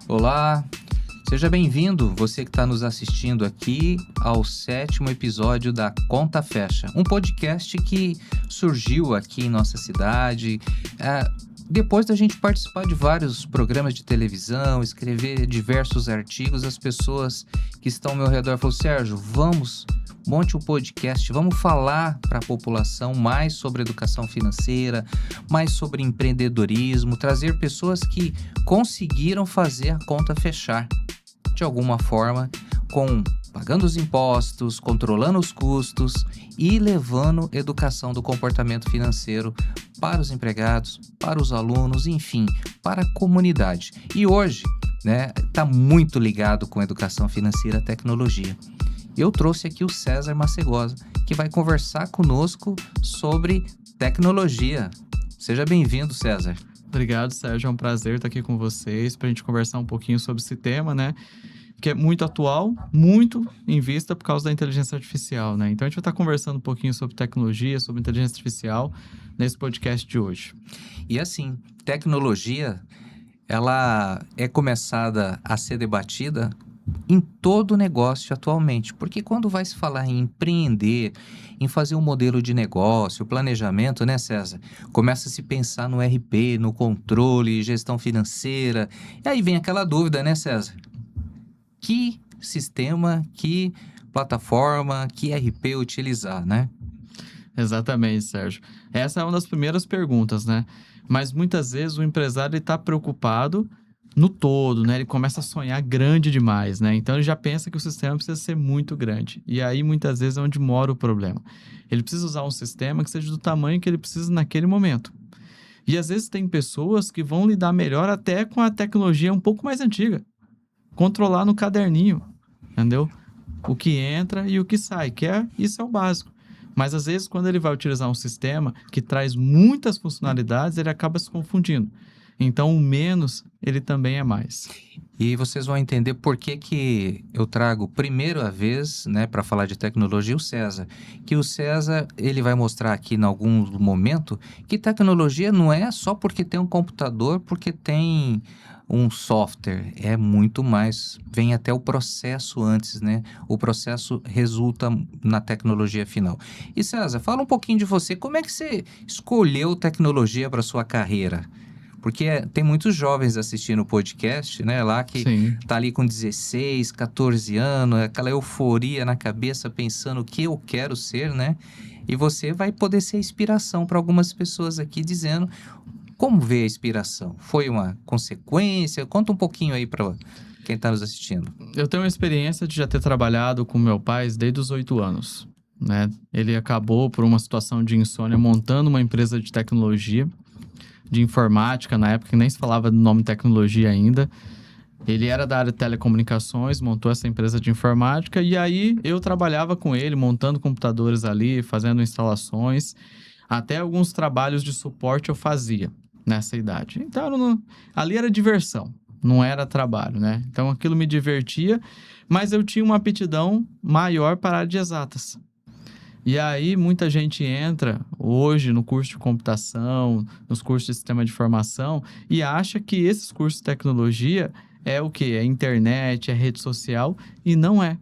Olá, seja bem-vindo, você que está nos assistindo aqui ao 7º episódio da Conta Fecha, um podcast que surgiu aqui em nossa cidade, depois da gente participar de vários programas de televisão, escrever diversos artigos. As pessoas que estão ao meu redor falaram: Sérgio, monte um podcast, vamos falar para a população mais sobre educação financeira, mais sobre empreendedorismo, trazer pessoas que conseguiram fazer a conta fechar de alguma forma, pagando os impostos, controlando os custos e levando educação do comportamento financeiro para os empregados, para os alunos, enfim, para a comunidade. E hoje, está muito ligado com a educação financeira e tecnologia. Eu trouxe aqui o César Macegosa, que vai conversar conosco sobre tecnologia. Seja bem-vindo, César. Obrigado, Sérgio. É um prazer estar aqui com vocês para a gente conversar um pouquinho sobre esse tema, que é muito atual, muito em vista por causa da inteligência artificial, Então, a gente vai estar conversando um pouquinho sobre tecnologia, sobre inteligência artificial nesse podcast de hoje. E assim, tecnologia, ela é começada a ser debatida em todo negócio atualmente, porque quando vai se falar em empreender, em fazer um modelo de negócio, planejamento, César? Começa a se pensar no RP, no controle, gestão financeira, e aí vem aquela dúvida, César? Que sistema, que plataforma, que RP utilizar, Exatamente, Sérgio. Essa é uma das primeiras perguntas, Mas muitas vezes o empresário está preocupado no todo, Ele começa a sonhar grande demais, Então, ele já pensa que o sistema precisa ser muito grande. E aí, muitas vezes, é onde mora o problema. Ele precisa usar um sistema que seja do tamanho que ele precisa naquele momento. E, às vezes, tem pessoas que vão lidar melhor até com a tecnologia um pouco mais antiga. Controlar no caderninho, entendeu? O que entra e o que sai, isso é o básico. Mas, às vezes, quando ele vai utilizar um sistema que traz muitas funcionalidades, ele acaba se confundindo. Então, o menos, ele também é mais. E vocês vão entender por que eu trago primeira vez, para falar de tecnologia, o César. Que o César, ele vai mostrar aqui em algum momento que tecnologia não é só porque tem um computador, porque tem um software. É muito mais. Vem até o processo antes, O processo resulta na tecnologia final. E César, fala um pouquinho de você. Como é que você escolheu tecnologia para sua carreira? Porque tem muitos jovens assistindo o podcast, lá que Sim. Tá ali com 16, 14 anos, aquela euforia na cabeça, pensando o que eu quero ser, E você vai poder ser inspiração para algumas pessoas aqui, dizendo como vê a inspiração. Foi uma consequência? Conta um pouquinho aí para quem está nos assistindo. Eu tenho uma experiência de já ter trabalhado com meu pai desde os 8 anos, Ele acabou, por uma situação de insônia, montando uma empresa de tecnologia, de informática, na época que nem se falava do nome tecnologia ainda. Ele era da área de telecomunicações, montou essa empresa de informática e aí eu trabalhava com ele, montando computadores ali, fazendo instalações, até alguns trabalhos de suporte eu fazia nessa idade. Então, ali era diversão, não era trabalho, Então, aquilo me divertia, mas eu tinha uma aptidão maior para a área de exatas. E aí, muita gente entra hoje no curso de computação, nos cursos de sistema de informação, e acha que esses cursos de tecnologia é o quê? É internet, é rede social, e não é.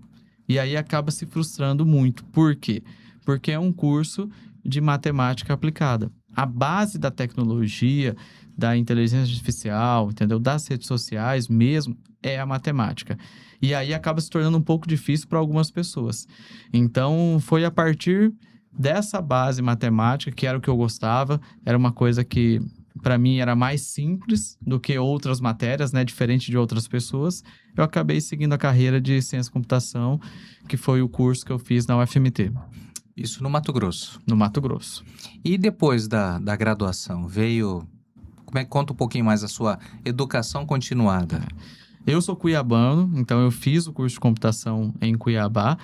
E aí acaba se frustrando muito. Por quê? Porque é um curso de matemática aplicada. A base da tecnologia, da inteligência artificial, entendeu? Das redes sociais mesmo, é a matemática. E aí acaba se tornando um pouco difícil para algumas pessoas. Então, foi a partir dessa base matemática, que era o que eu gostava, era uma coisa que, para mim, era mais simples do que outras matérias, diferente de outras pessoas. Eu acabei seguindo a carreira de ciência e computação, que foi o curso que eu fiz na UFMT. Isso no Mato Grosso? No Mato Grosso. E depois da graduação, veio... Conta um pouquinho mais a sua educação continuada. Eu sou cuiabano, então eu fiz o curso de computação em Cuiabá,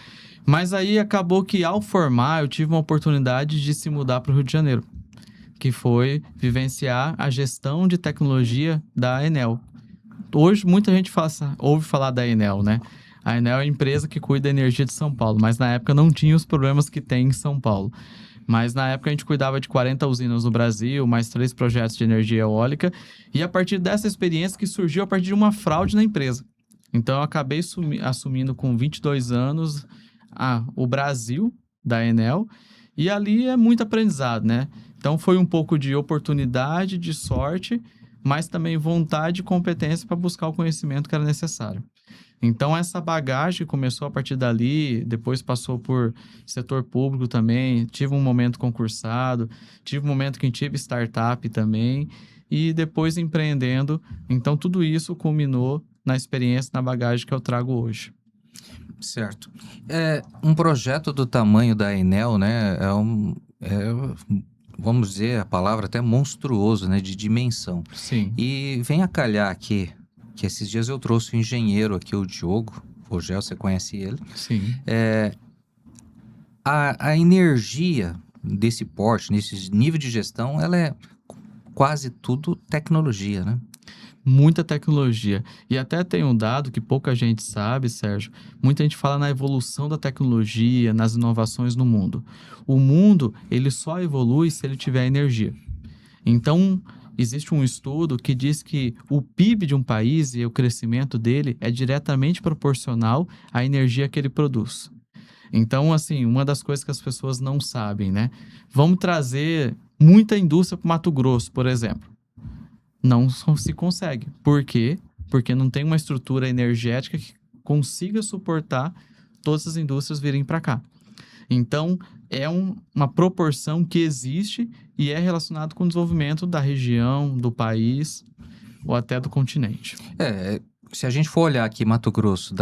mas aí acabou que ao formar eu tive uma oportunidade de se mudar para o Rio de Janeiro, que foi vivenciar a gestão de tecnologia da Enel. Hoje muita gente ouve falar da Enel, A Enel é a empresa que cuida da energia de São Paulo, mas na época não tinha os problemas que tem em São Paulo. Mas na época a gente cuidava de 40 usinas no Brasil, mais 3 projetos de energia eólica. E a partir dessa experiência que surgiu a partir de uma fraude na empresa. Então eu acabei assumindo com 22 anos o Brasil da Enel. E ali é muito aprendizado, né? Então foi um pouco de oportunidade, de sorte, mas também vontade e competência para buscar o conhecimento que era necessário. Então, essa bagagem começou a partir dali, depois passou por setor público também, tive um momento concursado, tive um momento que tive startup também, e depois empreendendo. Então, tudo isso culminou na experiência, na bagagem que eu trago hoje. Certo. Um projeto do tamanho da Enel, né, vamos dizer a palavra até monstruoso, né, de dimensão. Sim. E vem a calhar aqui, que esses dias eu trouxe um engenheiro aqui, o Diogo Rogel, você conhece ele. Sim. A energia desse porte, nesse nível de gestão, ela é quase tudo tecnologia, né? Muita tecnologia. E até tem um dado que pouca gente sabe, Sérgio. Muita gente fala na evolução da tecnologia, nas inovações no mundo. O mundo, ele só evolui se ele tiver energia. Então, existe um estudo que diz que o PIB de um país e o crescimento dele é diretamente proporcional à energia que ele produz. Então, assim, uma das coisas que as pessoas não sabem, né? Vamos trazer muita indústria para o Mato Grosso, por exemplo. Não se consegue. Por quê? Porque não tem uma estrutura energética que consiga suportar todas as indústrias virem para cá. Então, é uma proporção que existe e é relacionado com o desenvolvimento da região, do país ou até do continente. Se a gente for olhar aqui Mato Grosso,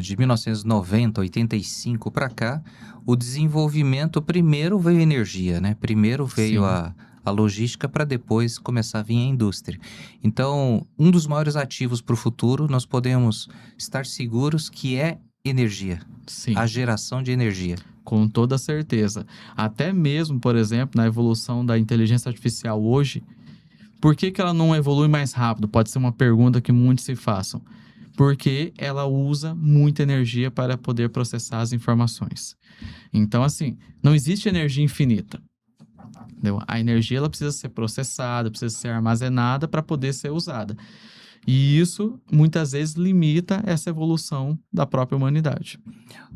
de 1990, 85 para cá, o desenvolvimento primeiro veio a energia, né? Primeiro veio a logística para depois começar a vir a indústria. Então, um dos maiores ativos para o futuro, nós podemos estar seguros que é energia. Sim. A geração de energia. Com toda certeza. Até mesmo, por exemplo, na evolução da inteligência artificial hoje, por que ela não evolui mais rápido? Pode ser uma pergunta que muitos se façam. Porque ela usa muita energia para poder processar as informações. Então, assim, não existe energia infinita. Entendeu? A energia ela precisa ser processada, precisa ser armazenada para poder ser usada. E isso, muitas vezes, limita essa evolução da própria humanidade.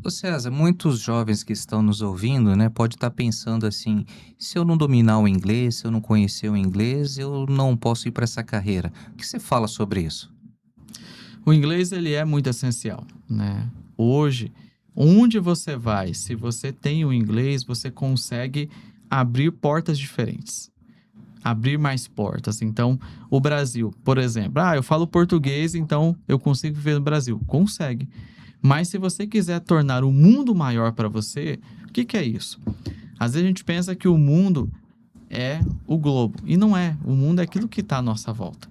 Ô César, muitos jovens que estão nos ouvindo, né, pode estar pensando assim, se eu não dominar o inglês, se eu não conhecer o inglês, eu não posso ir para essa carreira. O que você fala sobre isso? O inglês, ele é muito essencial, né? Hoje, onde você vai, se você tem o inglês, você consegue abrir portas diferentes. Abrir mais portas. Então, o Brasil, por exemplo, eu falo português, então eu consigo viver no Brasil. Consegue. Mas se você quiser tornar o mundo maior para você, o que é isso? Às vezes a gente pensa que o mundo é o globo. E não é. O mundo é aquilo que está à nossa volta.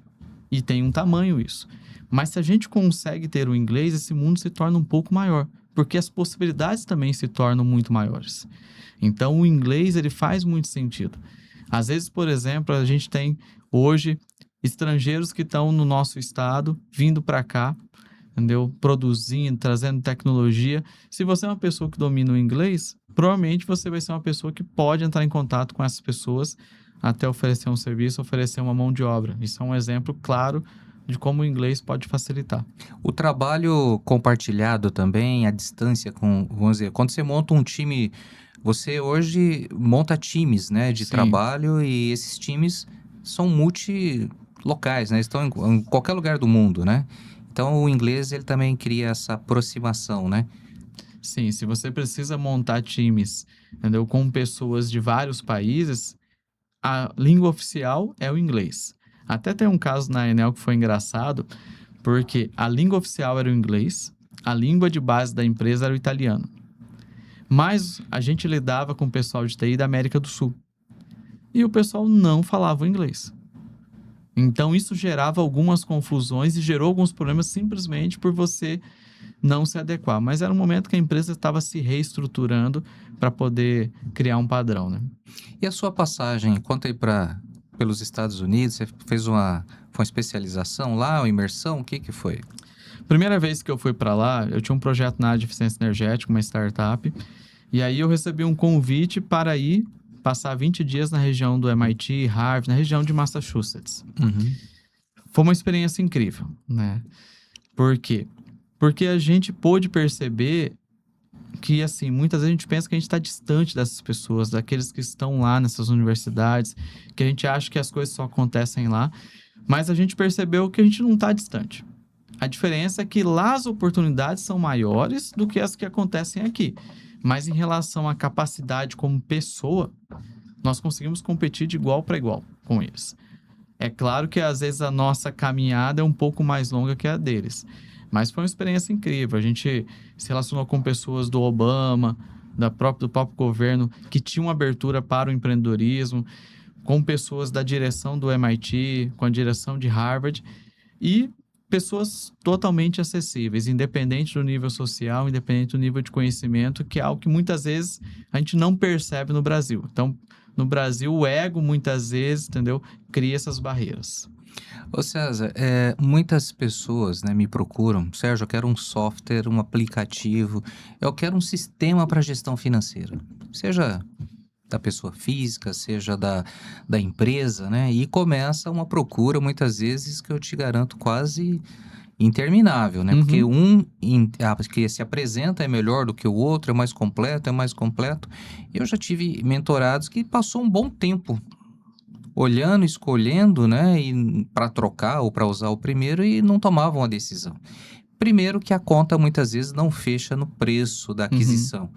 E tem um tamanho isso. Mas se a gente consegue ter o inglês, esse mundo se torna um pouco maior. Porque as possibilidades também se tornam muito maiores. Então, o inglês, ele faz muito sentido. Às vezes, por exemplo, a gente tem hoje estrangeiros que estão no nosso estado, vindo para cá, entendeu? Produzindo, trazendo tecnologia. Se você é uma pessoa que domina o inglês, provavelmente você vai ser uma pessoa que pode entrar em contato com essas pessoas até oferecer um serviço, oferecer uma mão de obra. Isso é um exemplo claro de como o inglês pode facilitar. O trabalho compartilhado também, a distância vamos dizer, quando você monta um time, você hoje monta times, né, de trabalho e esses times são multilocais, né, estão em qualquer lugar do mundo, né? Então o inglês ele também cria essa aproximação, né? Sim, se você precisa montar times, entendeu, com pessoas de vários países, a língua oficial é o inglês. Até tem um caso na Enel que foi engraçado, porque a língua oficial era o inglês, a língua de base da empresa era o italiano. Mas a gente lidava com o pessoal de TI da América do Sul. E o pessoal não falava o inglês. Então isso gerava algumas confusões e gerou alguns problemas simplesmente por você não se adequar. Mas era um momento que a empresa estava se reestruturando para poder criar um padrão, né? E a sua passagem, conta aí pelos Estados Unidos, você fez uma especialização lá, uma imersão, o que foi? Primeira vez que eu fui para lá, eu tinha um projeto na área de eficiência energética, uma startup, e aí eu recebi um convite para ir passar 20 dias na região do MIT, Harvard, na região de Massachusetts. Uhum. Foi uma experiência incrível, né? Por quê? Porque a gente pôde perceber que, assim, muitas vezes a gente pensa que a gente está distante dessas pessoas, daqueles que estão lá nessas universidades, que a gente acha que as coisas só acontecem lá, mas a gente percebeu que a gente não está distante. A diferença é que lá as oportunidades são maiores do que as que acontecem aqui. Mas em relação à capacidade como pessoa, nós conseguimos competir de igual para igual com eles. É claro que às vezes a nossa caminhada é um pouco mais longa que a deles. Mas foi uma experiência incrível. A gente se relacionou com pessoas do Obama, do próprio governo, que tinham abertura para o empreendedorismo, com pessoas da direção do MIT, com a direção de Harvard, e pessoas totalmente acessíveis, independente do nível social, independente do nível de conhecimento, que é algo que muitas vezes a gente não percebe no Brasil. Então, no Brasil, o ego, muitas vezes, entendeu? Cria essas barreiras. Ô César, muitas pessoas, né, me procuram. Sérgio, eu quero um software, um aplicativo, eu quero um sistema para gestão financeira. Seja da pessoa física, seja da empresa, né? E começa uma procura, muitas vezes, que eu te garanto quase interminável, né? Porque que se apresenta é melhor do que o outro, é mais completo, é mais completo. Eu já tive mentorados que passou um bom tempo olhando, escolhendo, né, e para trocar ou para usar o primeiro e não tomavam a decisão. Primeiro que a conta muitas vezes não fecha no preço da aquisição.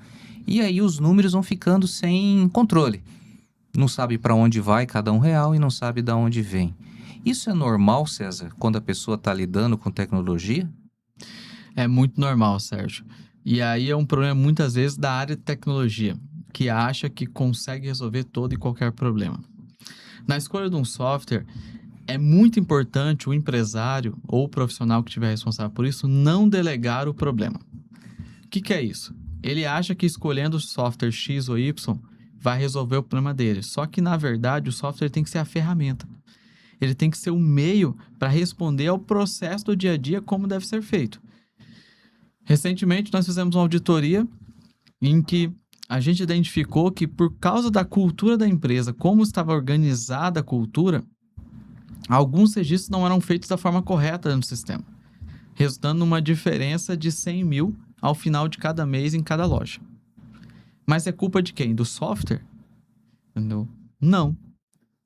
E aí os números vão ficando sem controle. Não sabe para onde vai cada R$1 e não sabe de onde vem. Isso é normal, César, quando a pessoa está lidando com tecnologia? É muito normal, Sérgio. E aí é um problema muitas vezes da área de tecnologia, que acha que consegue resolver todo e qualquer problema. Na escolha de um software, é muito importante o empresário ou o profissional que estiver responsável por isso não delegar o problema. O que é isso? Ele acha que escolhendo o software X ou Y vai resolver o problema dele. Só que, na verdade, o software tem que ser a ferramenta. Ele tem que ser o meio para responder ao processo do dia a dia como deve ser feito. Recentemente, nós fizemos uma auditoria em que a gente identificou que, por causa da cultura da empresa, como estava organizada a cultura, alguns registros não eram feitos da forma correta no sistema, resultando numa diferença de 100 mil ao final de cada mês em cada loja. Mas é culpa de quem? Do software? Entendeu? Não.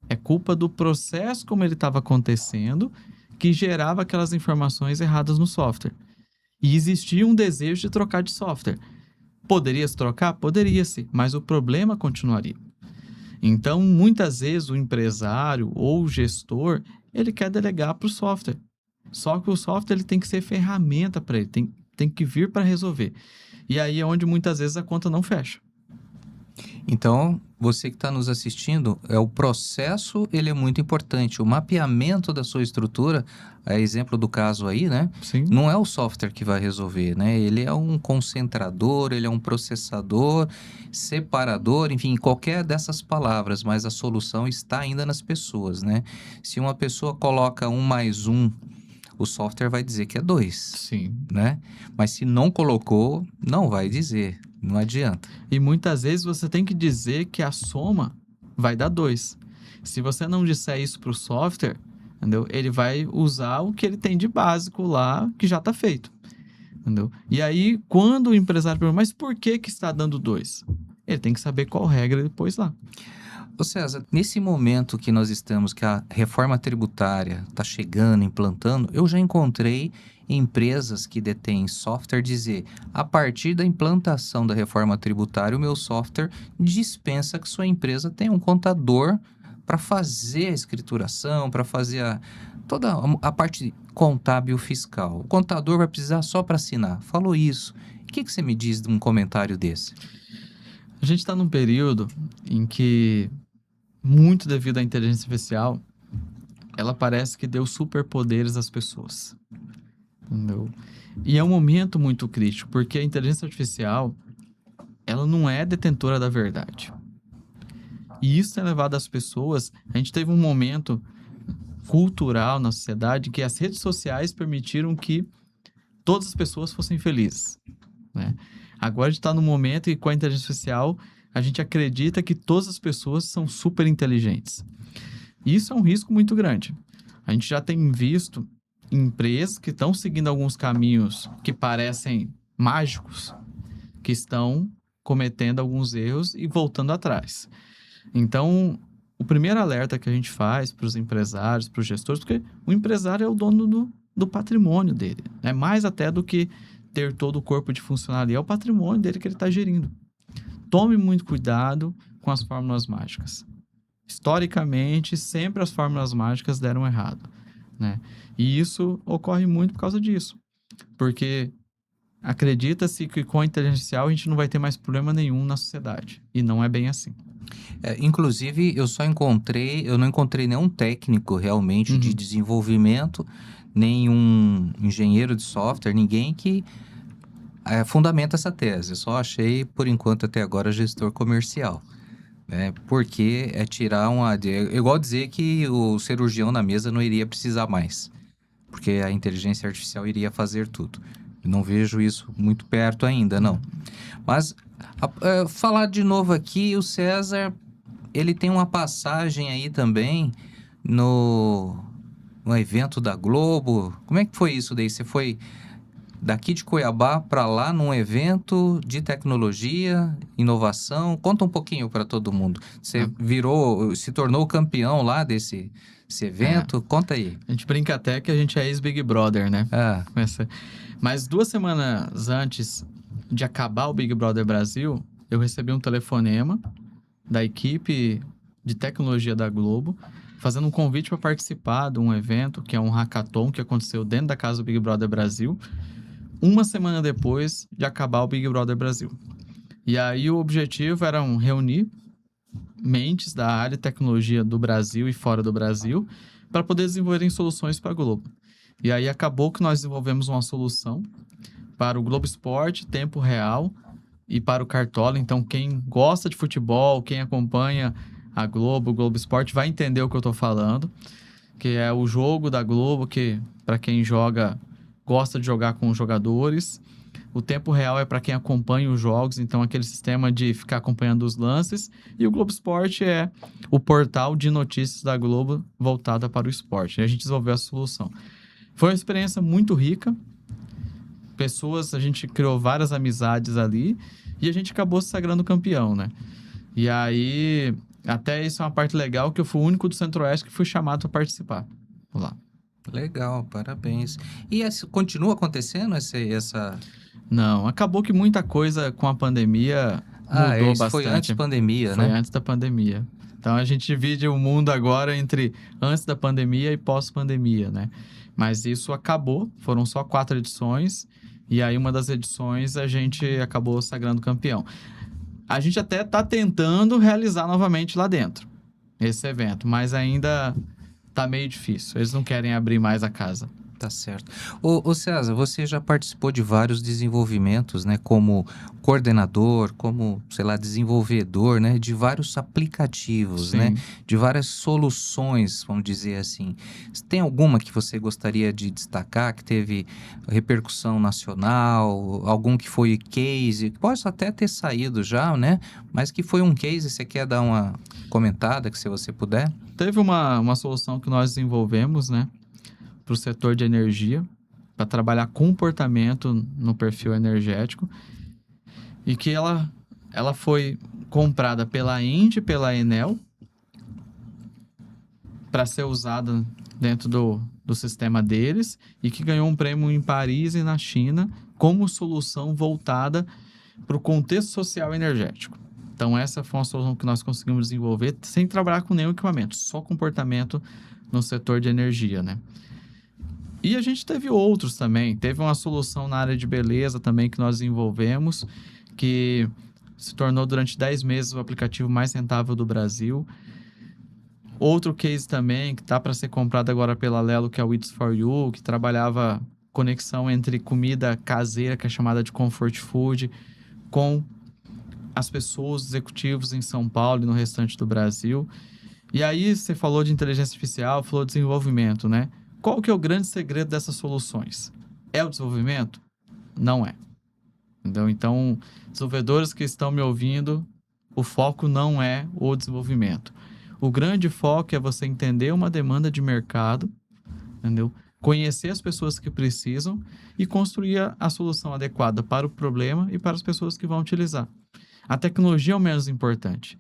É culpa do processo como ele estava acontecendo, que gerava aquelas informações erradas no software. E existia um desejo de trocar de software. Poderia-se trocar? Poderia-se, mas o problema continuaria. Então, muitas vezes, o empresário ou o gestor, ele quer delegar para o software. Só que o software ele tem que ser ferramenta para ele, tem que vir para resolver. E aí é onde muitas vezes a conta não fecha. Então, você que está nos assistindo, o processo ele é muito importante. O mapeamento da sua estrutura, a exemplo do caso aí, né? Sim. Não é o software que vai resolver, né? Ele é um concentrador, ele é um processador, separador, enfim, qualquer dessas palavras, mas a solução está ainda nas pessoas, né? Se uma pessoa coloca 1 mais 1, o software vai dizer que é 2. Sim. Né? Mas se não colocou, não vai dizer. Não adianta. E muitas vezes você tem que dizer que a soma vai dar 2. Se você não disser isso para o software, entendeu? Ele vai usar o que ele tem de básico lá, que já está feito. Entendeu? E aí, quando o empresário pergunta, mas por que está dando 2? Ele tem que saber qual regra ele pôs lá. Ô César, nesse momento que nós estamos, que a reforma tributária está chegando, implantando, eu já encontrei empresas que detêm software dizer, a partir da implantação da reforma tributária, o meu software dispensa que sua empresa tenha um contador para fazer a escrituração, para fazer toda a parte contábil fiscal. O contador vai precisar só para assinar. Falou isso. O que você me diz de um comentário desse? A gente está num período em que, muito devido à inteligência artificial, ela parece que deu superpoderes às pessoas. Entendeu? E é um momento muito crítico, porque a inteligência artificial, ela não é detentora da verdade. E isso tem levado as pessoas... A gente teve um momento cultural na sociedade que as redes sociais permitiram que todas as pessoas fossem felizes, né? Agora a gente está num momento que, com a inteligência artificial, a gente acredita que todas as pessoas são super inteligentes. Isso é um risco muito grande. A gente já tem visto empresas que estão seguindo alguns caminhos que parecem mágicos, que estão cometendo alguns erros e voltando atrás. Então, o primeiro alerta que a gente faz para os empresários, para os gestores, porque o empresário é o dono do patrimônio dele, né? Mais até do que ter todo o corpo de funcionário ali, é o patrimônio dele que ele está gerindo. Tome muito cuidado com as fórmulas mágicas. Historicamente, sempre as fórmulas mágicas deram errado, né? E isso ocorre muito por causa disso. Porque acredita-se que com a inteligência artificial a gente não vai ter mais problema nenhum na sociedade. E não é bem assim. Inclusive, eu não encontrei nenhum técnico realmente de desenvolvimento, nenhum engenheiro de software, ninguém que fundamenta essa tese. Eu só achei, por enquanto, até agora, gestor comercial. Né? Porque é tirar é igual dizer que o cirurgião na mesa não iria precisar mais. Porque a inteligência artificial iria fazer tudo. Não vejo isso muito perto ainda, não. Mas, falar de novo aqui, o César, ele tem uma passagem aí também no evento da Globo. Como é que foi isso daí? Você foi daqui de Cuiabá para lá num evento de tecnologia, inovação? Conta um pouquinho para todo mundo. Você se tornou campeão lá desse evento? Conta aí. A gente brinca até que a gente é ex-Big Brother, né? Mas 2 semanas antes de acabar o Big Brother Brasil, eu recebi um telefonema da equipe de tecnologia da Globo, fazendo um convite para participar de um evento, que é um hackathon que aconteceu dentro da casa do Big Brother Brasil, 1 semana depois de acabar o Big Brother Brasil. E aí o objetivo era reunir mentes da área de tecnologia do Brasil e fora do Brasil para poder desenvolverem soluções para a Globo. E aí acabou que nós desenvolvemos uma solução para o Globo Esporte, tempo real, e para o Cartola. Então, quem gosta de futebol, quem acompanha a Globo, o Globo Esporte, vai entender o que eu estou falando, que é o jogo da Globo, que para quem joga, gosta de jogar com os jogadores. O tempo real é para quem acompanha os jogos, então aquele sistema de ficar acompanhando os lances. E o Globo Esporte é o portal de notícias da Globo voltada para o esporte. E a gente desenvolveu a solução. Foi uma experiência muito rica. A gente criou várias amizades ali e a gente acabou se sagrando campeão, né? E aí, até isso é uma parte legal, que eu fui o único do Centro-Oeste que fui chamado para participar. Vamos lá. Legal, parabéns. E continua acontecendo essa... Não, acabou que muita coisa com a pandemia mudou bastante. Foi antes da pandemia, né? Foi antes da pandemia. Então, a gente divide o mundo agora entre antes da pandemia e pós-pandemia, né? Mas isso acabou, foram só 4 edições, e aí uma das edições a gente acabou sagrando campeão. A gente até está tentando realizar novamente lá dentro, esse evento, mas ainda tá meio difícil, eles não querem abrir mais a casa. Tá certo. Ô César, você já participou de vários desenvolvimentos, né? Como coordenador, como, sei lá, desenvolvedor, né? De vários aplicativos, Sim. né? De várias soluções, vamos dizer assim. Tem alguma que você gostaria de destacar, que teve repercussão nacional? Algum que foi case? Que pode até ter saído já, né? Mas que foi um case, você quer dar uma comentada, que se você puder? Teve uma solução que nós desenvolvemos, né? Para o setor de energia, para trabalhar comportamento no perfil energético, e que ela foi comprada pela Engie e pela Enel para ser usada dentro do sistema deles, e que ganhou um prêmio em Paris e na China como solução voltada para o contexto social energético. Então, essa foi uma solução que nós conseguimos desenvolver sem trabalhar com nenhum equipamento, só comportamento no setor de energia, né? E a gente teve outros também. Teve uma solução na área de beleza também que nós desenvolvemos, que se tornou durante 10 meses o aplicativo mais rentável do Brasil. Outro case também, que está para ser comprado agora pela Lelo, que é o Eats for You, que trabalhava conexão entre comida caseira, que é chamada de comfort food, com as pessoas, executivos em São Paulo e no restante do Brasil. E aí você falou de inteligência artificial, falou de desenvolvimento, né? Qual que é o grande segredo dessas soluções? É o desenvolvimento? Não é. Então, desenvolvedores que estão me ouvindo, o foco não é o desenvolvimento. O grande foco é você entender uma demanda de mercado, entendeu? Conhecer as pessoas que precisam e construir a solução adequada para o problema e para as pessoas que vão utilizar. A tecnologia é o menos importante.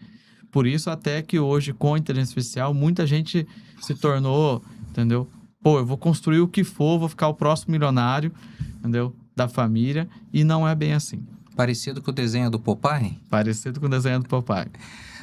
Por isso, até que hoje, com a inteligência artificial, muita gente se tornou, entendeu? Pô, eu vou construir o que for, vou ficar o próximo milionário, entendeu? Da família, e não é bem assim. Parecido com o desenho do Popeye? Parecido com o desenho do Popeye.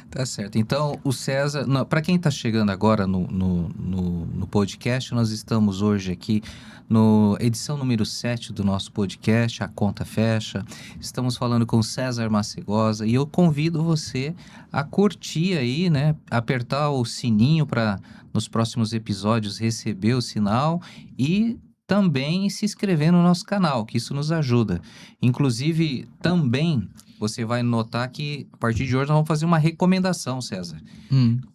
Tá certo. Então, o César, para quem está chegando agora no podcast, nós estamos hoje aqui no edição número 7 do nosso podcast, A Conta Fecha. Estamos falando com o César Massegosa e eu convido você a curtir aí, né? Apertar o sininho para nos próximos episódios receber o sinal e também se inscrever no nosso canal, que isso nos ajuda. Inclusive, também você vai notar que, a partir de hoje, nós vamos fazer uma recomendação, César.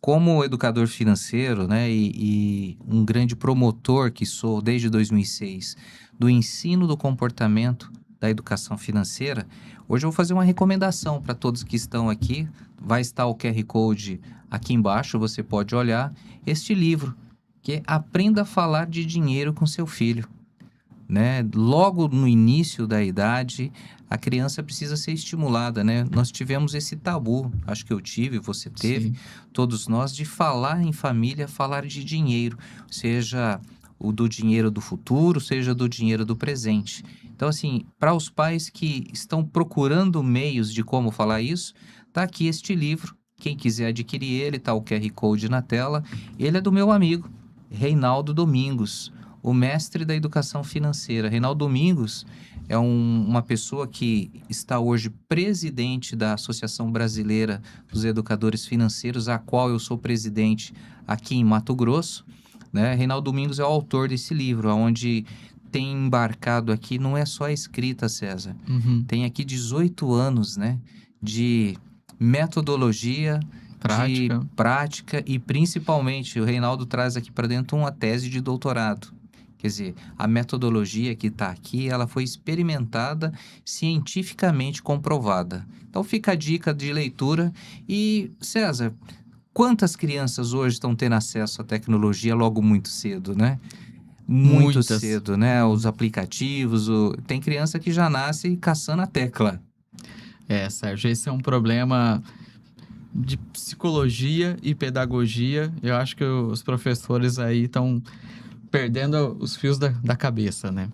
Como educador financeiro, né, e um grande promotor que sou desde 2006 do ensino do comportamento da educação financeira, hoje eu vou fazer uma recomendação para todos que estão aqui. Vai estar o QR Code aqui embaixo, você pode olhar este livro, que é Aprenda a Falar de Dinheiro com Seu Filho. Né? Logo no início da idade, a criança precisa ser estimulada, né? Nós tivemos esse tabu, acho que eu tive, você teve, Sim. todos nós, de falar em família, falar de dinheiro, seja o do dinheiro do futuro, seja do dinheiro do presente. Então, assim, para os pais que estão procurando meios de como falar isso, tá aqui este livro. Quem quiser adquirir ele, tá o QR Code na tela. Ele é do meu amigo, Reinaldo Domingos, o mestre da educação financeira. Reinaldo Domingos é uma pessoa que está hoje presidente da Associação Brasileira dos Educadores Financeiros, a qual eu sou presidente aqui em Mato Grosso. Né? Reinaldo Domingos é o autor desse livro, onde tem embarcado aqui, não é só a escrita, César. Tem aqui 18 anos, né, de metodologia, de prática e principalmente o Reinaldo traz aqui para dentro uma tese de doutorado. Quer dizer, a metodologia que está aqui, ela foi experimentada, cientificamente comprovada. Então fica a dica de leitura. E, César, quantas crianças hoje estão tendo acesso à tecnologia logo muito cedo, né? Muito Muitas. cedo, né? Os aplicativos, tem criança que já nasce caçando a tecla. Sérgio, esse é um problema de psicologia e pedagogia. Eu acho que os professores aí estão perdendo os fios da cabeça, né?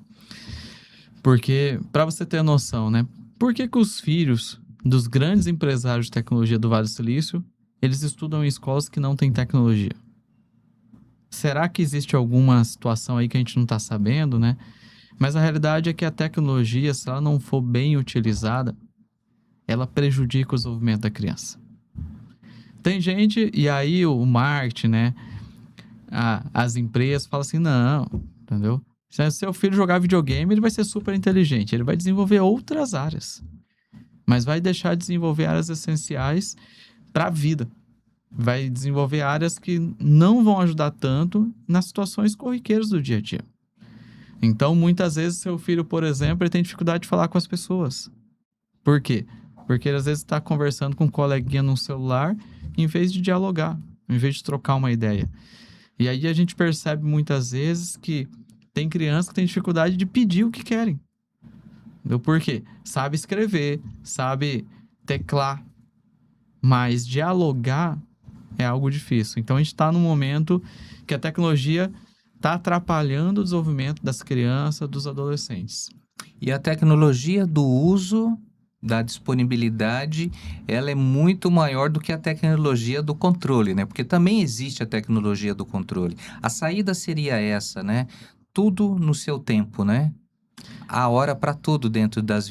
Porque, para você ter noção, né? Por que os filhos dos grandes empresários de tecnologia do Vale do Silício, eles estudam em escolas que não têm tecnologia? Será que existe alguma situação aí que a gente não está sabendo, né? Mas a realidade é que a tecnologia, se ela não for bem utilizada, ela prejudica o desenvolvimento da criança. Tem gente, e aí o marketing, né? As empresas falam assim, não, entendeu? Se seu filho jogar videogame, ele vai ser super inteligente, ele vai desenvolver outras áreas, mas vai deixar de desenvolver áreas essenciais para a vida. Vai desenvolver áreas que não vão ajudar tanto nas situações corriqueiras do dia a dia. Então, muitas vezes, seu filho, por exemplo, ele tem dificuldade de falar com as pessoas. Por quê? Porque ele, às vezes, está conversando com um coleguinha no celular, em vez de dialogar, em vez de trocar uma ideia. E aí a gente percebe muitas vezes que tem crianças que têm dificuldade de pedir o que querem. Entendeu? Por quê? Sabe escrever, sabe teclar, mas dialogar é algo difícil. Então a gente está num momento que a tecnologia está atrapalhando o desenvolvimento das crianças, dos adolescentes. E a tecnologia do uso, da disponibilidade, ela é muito maior do que a tecnologia do controle, né? Porque também existe a tecnologia do controle. A saída seria essa, né? Tudo no seu tempo, né? Há hora para tudo dentro das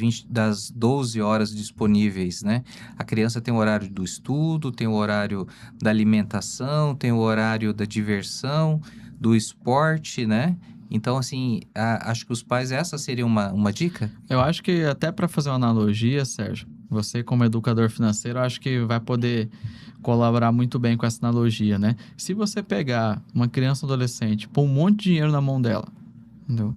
12 horas disponíveis, né? A criança tem o horário do estudo, tem o horário da alimentação, tem o horário da diversão, do esporte, né? Então, assim, acho que os pais, essa seria uma dica? Eu acho que até para fazer uma analogia, Sérgio, você como educador financeiro, acho que vai poder colaborar muito bem com essa analogia, né? Se você pegar uma criança ou adolescente, pôr um monte de dinheiro na mão dela, entendeu?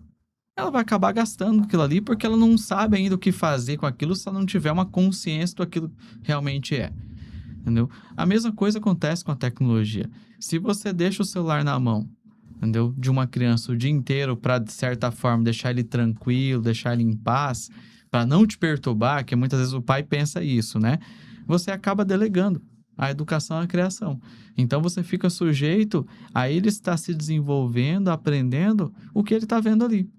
Ela vai acabar gastando aquilo ali porque ela não sabe ainda o que fazer com aquilo se ela não tiver uma consciência do que aquilo realmente é. entendeu? A mesma coisa acontece com a tecnologia. Se você deixa o celular na mão, entendeu? De uma criança o dia inteiro para, de certa forma, deixar ele tranquilo, deixar ele em paz, para não te perturbar, que muitas vezes o pai pensa isso, né? Você acaba delegando a educação e a criação. Então, você fica sujeito a ele estar se desenvolvendo, aprendendo o que ele está vendo ali.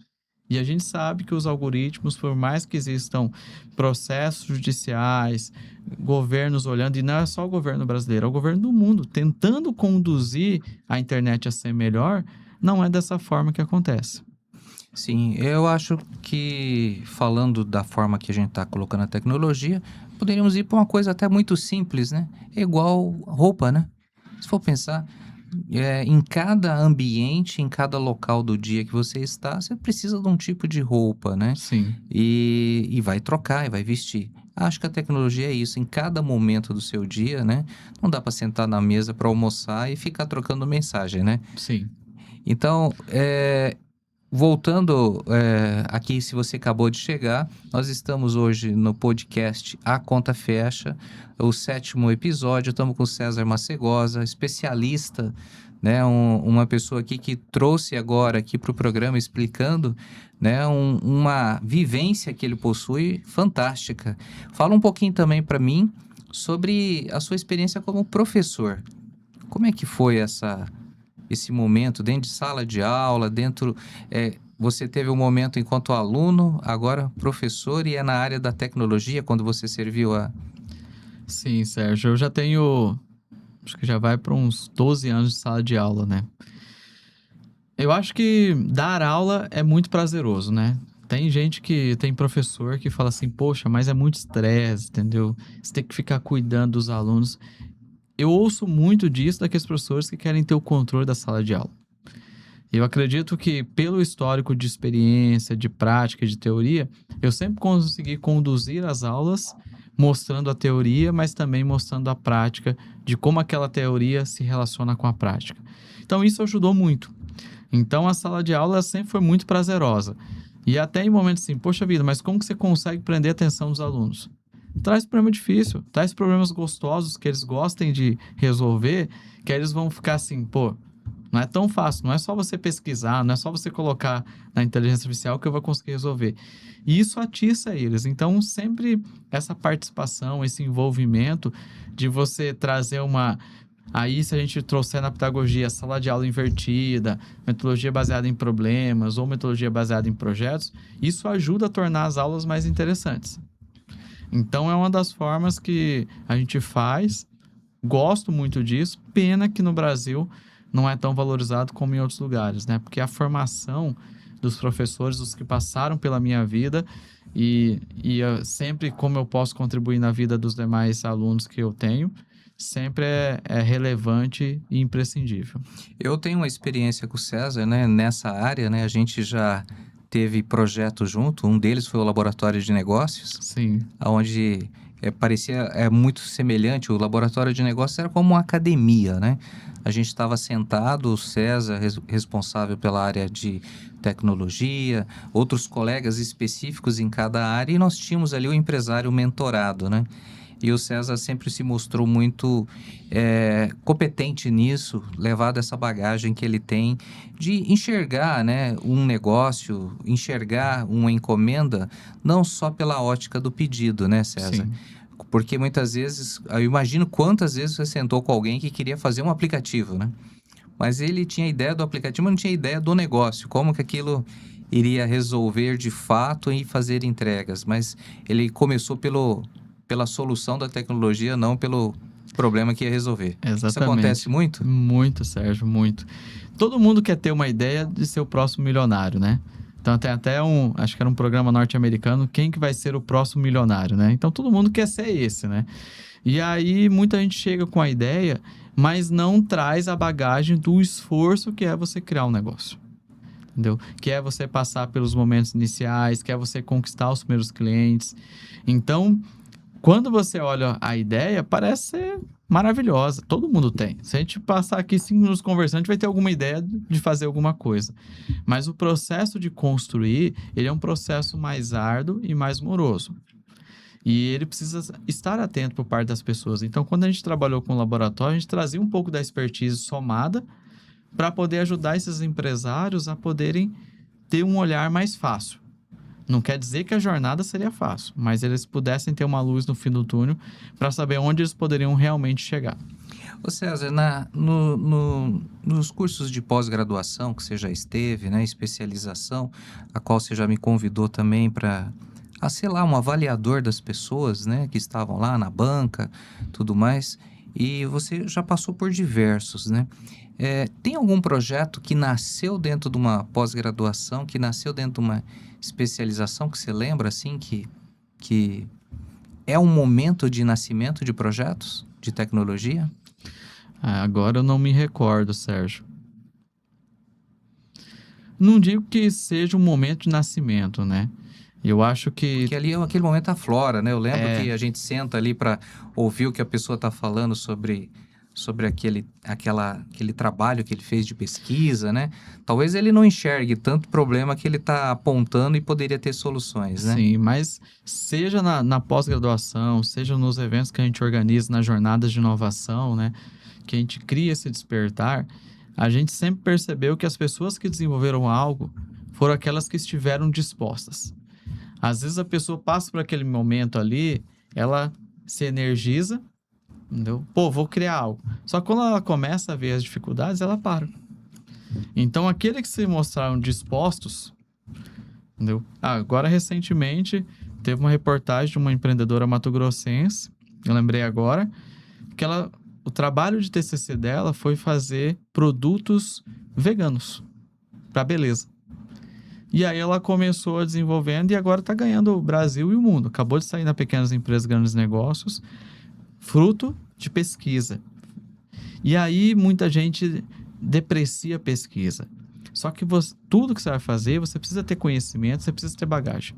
E a gente sabe que os algoritmos, por mais que existam processos judiciais, governos olhando, e não é só o governo brasileiro, é o governo do mundo, tentando conduzir a internet a ser melhor, não é dessa forma que acontece. Sim, eu acho que falando da forma que a gente está colocando a tecnologia, poderíamos ir para uma coisa até muito simples, né? É igual roupa, né? Se for pensar, em cada ambiente, em cada local do dia que você está, você precisa de um tipo de roupa, né? Sim, E vai trocar e vai vestir. Acho que a tecnologia é isso, em cada momento do seu dia, né? Não dá para sentar na mesa para almoçar e ficar trocando mensagem, né? sim. Então, voltando aqui, se você acabou de chegar, nós estamos hoje no podcast A Conta Fecha, o 7º episódio. Estamos com o César Macegosa, especialista, né? Uma pessoa aqui que trouxe agora aqui para o programa explicando, né? Uma vivência que ele possui fantástica. Fala um pouquinho também para mim sobre a sua experiência como professor. Como é que foi esse momento dentro de sala de aula, você teve um momento enquanto aluno, agora professor, e é na área da tecnologia, quando você serviu a... Sim, Sérgio, eu já tenho, acho que já vai para uns 12 anos de sala de aula, né? Eu acho que dar aula é muito prazeroso, né? Tem professor que fala assim, poxa, mas é muito estresse, entendeu? Você tem que ficar cuidando dos alunos. Eu ouço muito disso daqueles professores que querem ter o controle da sala de aula. Eu acredito que, pelo histórico de experiência, de prática, de teoria, eu sempre consegui conduzir as aulas mostrando a teoria, mas também mostrando a prática de como aquela teoria se relaciona com a prática. Então, isso ajudou muito. Então, a sala de aula sempre foi muito prazerosa. E até em momentos assim, poxa vida, mas como que você consegue prender a atenção dos alunos? Traz problema difícil, traz problemas gostosos que eles gostem de resolver, que aí eles vão ficar assim, pô, não é tão fácil, não é só você pesquisar, não é só você colocar na inteligência artificial que eu vou conseguir resolver. E isso atiça eles. Então, sempre essa participação, esse envolvimento de você trazer uma... Aí, se a gente trouxer na pedagogia sala de aula invertida, metodologia baseada em problemas ou metodologia baseada em projetos, isso ajuda a tornar as aulas mais interessantes. Então, é uma das formas que a gente faz. Gosto muito disso. Pena que no Brasil não é tão valorizado como em outros lugares, né? Porque a formação dos professores, os que passaram pela minha vida e sempre como eu posso contribuir na vida dos demais alunos que eu tenho, sempre é relevante e imprescindível. Eu tenho uma experiência com o César, né? Nessa área, né? A gente já teve projetos junto, um deles foi o Laboratório de Negócios, Sim, onde parecia muito semelhante. O Laboratório de Negócios era como uma academia, né? A gente estava sentado, o César, responsável pela área de tecnologia, outros colegas específicos em cada área, e nós tínhamos ali o empresário mentorado, né? E o César sempre se mostrou muito competente nisso, levado essa bagagem que ele tem de enxergar, né, um negócio, enxergar uma encomenda, não só pela ótica do pedido, né, César? sim. Porque muitas vezes, eu imagino quantas vezes você sentou com alguém que queria fazer um aplicativo, né? Mas ele tinha ideia do aplicativo, mas não tinha ideia do negócio, como que aquilo iria resolver de fato e fazer entregas. Mas ele começou pela solução da tecnologia, não pelo problema que ia resolver. Exatamente. Isso acontece muito? Muito, Sérgio, muito. Todo mundo quer ter uma ideia de ser o próximo milionário, né? Então tem até acho que era um programa norte-americano, quem que vai ser o próximo milionário, né? Então todo mundo quer ser esse, né? E aí muita gente chega com a ideia, mas não traz a bagagem do esforço que é você criar um negócio. Entendeu? Que é você passar pelos momentos iniciais, que é você conquistar os primeiros clientes. Então, quando você olha a ideia, parece ser maravilhosa. Todo mundo tem. Se a gente passar aqui 5 minutos conversando, a gente vai ter alguma ideia de fazer alguma coisa. Mas o processo de construir, ele é um processo mais árduo e mais moroso. E ele precisa estar atento por parte das pessoas. Então, quando a gente trabalhou com o laboratório, a gente trazia um pouco da expertise somada para poder ajudar esses empresários a poderem ter um olhar mais fácil. Não quer dizer que a jornada seria fácil, mas eles pudessem ter uma luz no fim do túnel para saber onde eles poderiam realmente chegar. Ô César, nos cursos de pós-graduação que você já esteve, né, especialização, a qual você já me convidou também para, sei lá, um avaliador das pessoas, né, que estavam lá na banca, tudo mais, e você já passou por diversos, né? Tem algum projeto que nasceu dentro de uma pós-graduação, que nasceu dentro de uma especialização que você lembra, assim, que é um momento de nascimento de projetos de tecnologia? Agora eu não me recordo, Sérgio. Não digo que seja um momento de nascimento, né? Eu acho que... Porque ali, aquele momento aflora, né? Eu lembro que a gente senta ali para ouvir o que a pessoa está falando sobre aquele trabalho que ele fez de pesquisa, né? Talvez ele não enxergue tanto problema que ele está apontando e poderia ter soluções, né? Sim, mas seja na pós-graduação, seja nos eventos que a gente organiza, nas jornadas de inovação, né? Que a gente cria esse despertar, a gente sempre percebeu que as pessoas que desenvolveram algo foram aquelas que estiveram dispostas. Às vezes a pessoa passa por aquele momento ali, ela se energiza, entendeu? Pô, vou criar algo. Só que quando ela começa a ver as dificuldades, ela para. Então, aqueles que se mostraram dispostos, entendeu? Agora, recentemente, teve uma reportagem de uma empreendedora mato-grossense, eu lembrei agora, que o trabalho de TCC dela foi fazer produtos veganos para beleza. E aí ela começou desenvolvendo e agora está ganhando o Brasil e o mundo. Acabou de sair na Pequenas Empresas, Grandes Negócios, fruto de pesquisa. E aí muita gente deprecia a pesquisa. Só que tudo que você vai fazer, você precisa ter conhecimento, você precisa ter bagagem.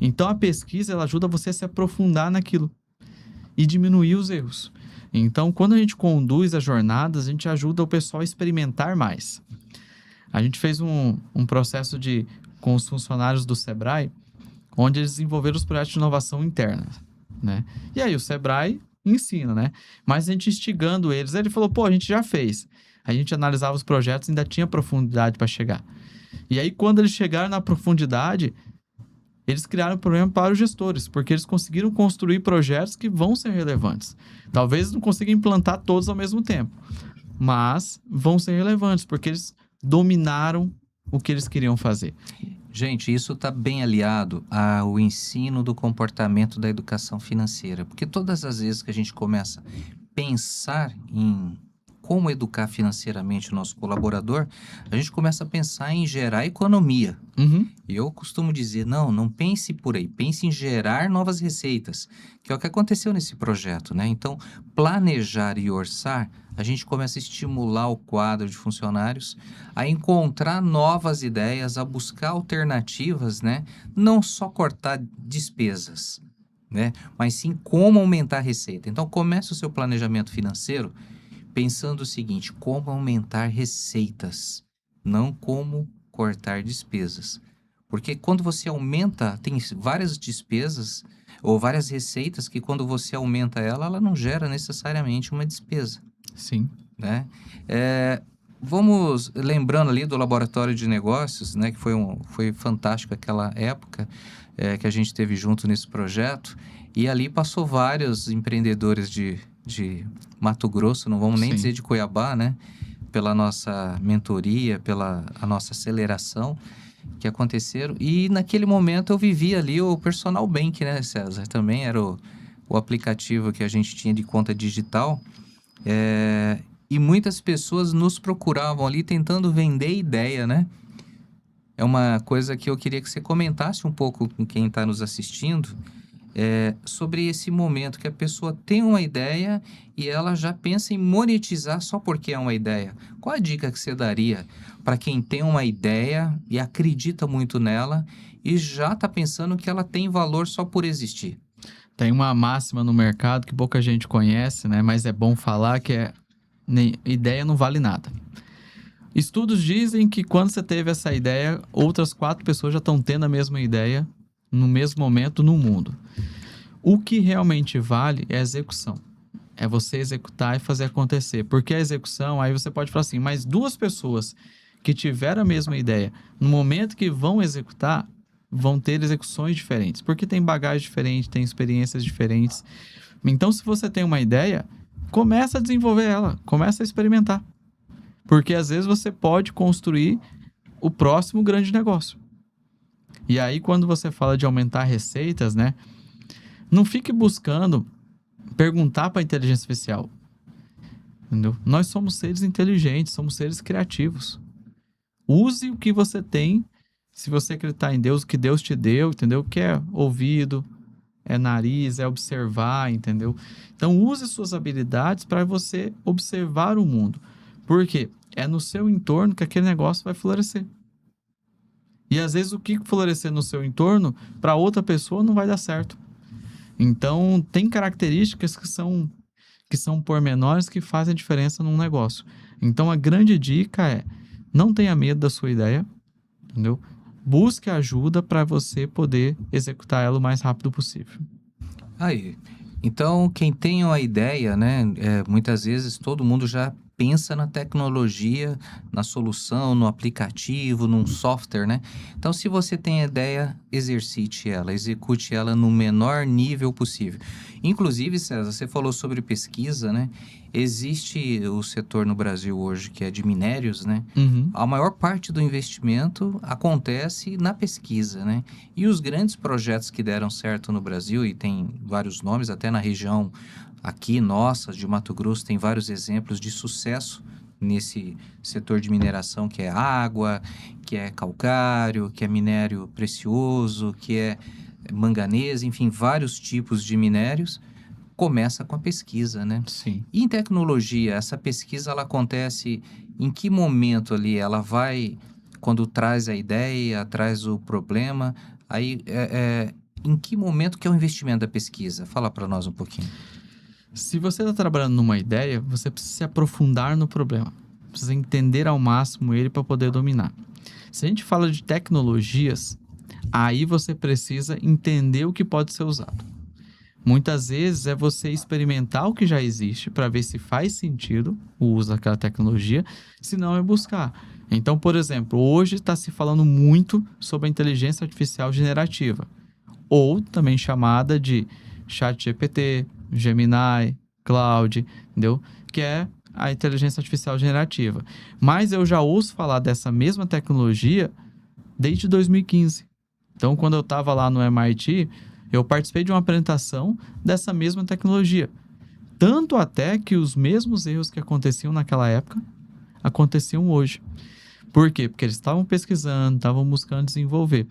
Então a pesquisa, ela ajuda você a se aprofundar naquilo e diminuir os erros. Então, quando a gente conduz as jornadas, a gente ajuda o pessoal a experimentar mais. A gente fez um processo com os funcionários do Sebrae, onde eles desenvolveram os projetos de inovação interna, né? E aí o Sebrae ensina, né? Mas a gente instigando eles, ele falou, pô, a gente já fez. A gente analisava os projetos e ainda tinha profundidade para chegar. E aí, quando eles chegaram na profundidade, eles criaram um problema para os gestores, porque eles conseguiram construir projetos que vão ser relevantes. Talvez não consigam implantar todos ao mesmo tempo, mas vão ser relevantes, porque eles dominaram o que eles queriam fazer. Gente, isso está bem aliado ao ensino do comportamento da educação financeira, porque todas as vezes que a gente começa a pensar em como educar financeiramente o nosso colaborador, a gente começa a pensar em gerar economia. Uhum. E eu costumo dizer, não pense por aí, pense em gerar novas receitas, que é o que aconteceu nesse projeto, né? Então, planejar e orçar, a gente começa a estimular o quadro de funcionários a encontrar novas ideias, a buscar alternativas, né? Não só cortar despesas, né? Mas sim como aumentar a receita. Então, comece o seu planejamento financeiro pensando o seguinte, como aumentar receitas, não como cortar despesas. Porque quando você aumenta, tem várias despesas ou várias receitas que quando você aumenta ela não gera necessariamente uma despesa. Sim. Né? Vamos lembrando ali do laboratório de negócios, né, que foi fantástico aquela época que a gente esteve junto nesse projeto, e ali passou vários empreendedores de Mato Grosso, não vamos nem dizer de Cuiabá, né, pela nossa mentoria, pela a nossa aceleração que aconteceram, e naquele momento eu vivi ali o Personal Bank, né, César? Também era o aplicativo que a gente tinha de conta digital, e muitas pessoas nos procuravam ali tentando vender ideia, né? É uma coisa que eu queria que você comentasse um pouco com quem está nos assistindo, sobre esse momento que a pessoa tem uma ideia e ela já pensa em monetizar só porque é uma ideia. Qual a dica que você daria para quem tem uma ideia e acredita muito nela e já está pensando que ela tem valor só por existir? Tem uma máxima no mercado que pouca gente conhece, né? Mas é bom falar que ideia não vale nada. Estudos dizem que quando você teve essa ideia, outras 4 pessoas já estão tendo a mesma ideia no mesmo momento no mundo. O que realmente vale é a execução. É você executar e fazer acontecer. Porque a execução, aí você pode falar assim, mas duas pessoas que tiveram a mesma ideia, no momento que vão executar, vão ter execuções diferentes. Porque tem bagagem diferente, tem experiências diferentes. Então, se você tem uma ideia, começa a desenvolver ela, começa a experimentar. Porque às vezes você pode construir o próximo grande negócio. E aí, quando você fala de aumentar receitas, né? Não fique buscando perguntar para a inteligência artificial. Entendeu? Nós somos seres inteligentes, somos seres criativos. Use o que você tem, se você acreditar em Deus, o que Deus te deu, entendeu? Que é ouvido, é nariz, é observar, entendeu? Então, use suas habilidades para você observar o mundo. Por quê? É no seu entorno que aquele negócio vai florescer. E às vezes o que florescer no seu entorno, para outra pessoa não vai dar certo. Então, tem características que são pormenores que fazem a diferença num negócio. Então, a grande dica é, não tenha medo da sua ideia, entendeu? Busque ajuda para você poder executar ela o mais rápido possível. Aí, então quem tem uma ideia, né, muitas vezes todo mundo já pensa na tecnologia, na solução, no aplicativo, num software, né? Então, se você tem a ideia, exercite ela, execute ela no menor nível possível. Inclusive, César, você falou sobre pesquisa, né? Existe o setor no Brasil hoje que é de minérios, né? Uhum. A maior parte do investimento acontece na pesquisa, né? E os grandes projetos que deram certo no Brasil, e tem vários nomes, até na região aqui, nossa, de Mato Grosso, tem vários exemplos de sucesso nesse setor de mineração, que é água, que é calcário, que é minério precioso, que é manganês, enfim, vários tipos de minérios. Começa com a pesquisa, né? Sim. E em tecnologia, essa pesquisa ela acontece em que momento ali? Ela vai, quando traz a ideia, traz o problema, aí em que momento que é o investimento da pesquisa? Fala para nós um pouquinho. Se você está trabalhando numa ideia, você precisa se aprofundar no problema. Precisa entender ao máximo ele para poder dominar. Se a gente fala de tecnologias, aí você precisa entender o que pode ser usado. Muitas vezes é você experimentar o que já existe para ver se faz sentido o uso daquela tecnologia, se não é buscar. Então, por exemplo, hoje está se falando muito sobre a inteligência artificial generativa, ou também chamada de ChatGPT, Gemini, Claude, entendeu? Que é a inteligência artificial generativa. Mas eu já ouço falar dessa mesma tecnologia desde 2015. Então, quando eu estava lá no MIT, eu participei de uma apresentação dessa mesma tecnologia. Tanto até que os mesmos erros que aconteciam naquela época aconteciam hoje. Por quê? Porque eles estavam pesquisando, estavam buscando desenvolver.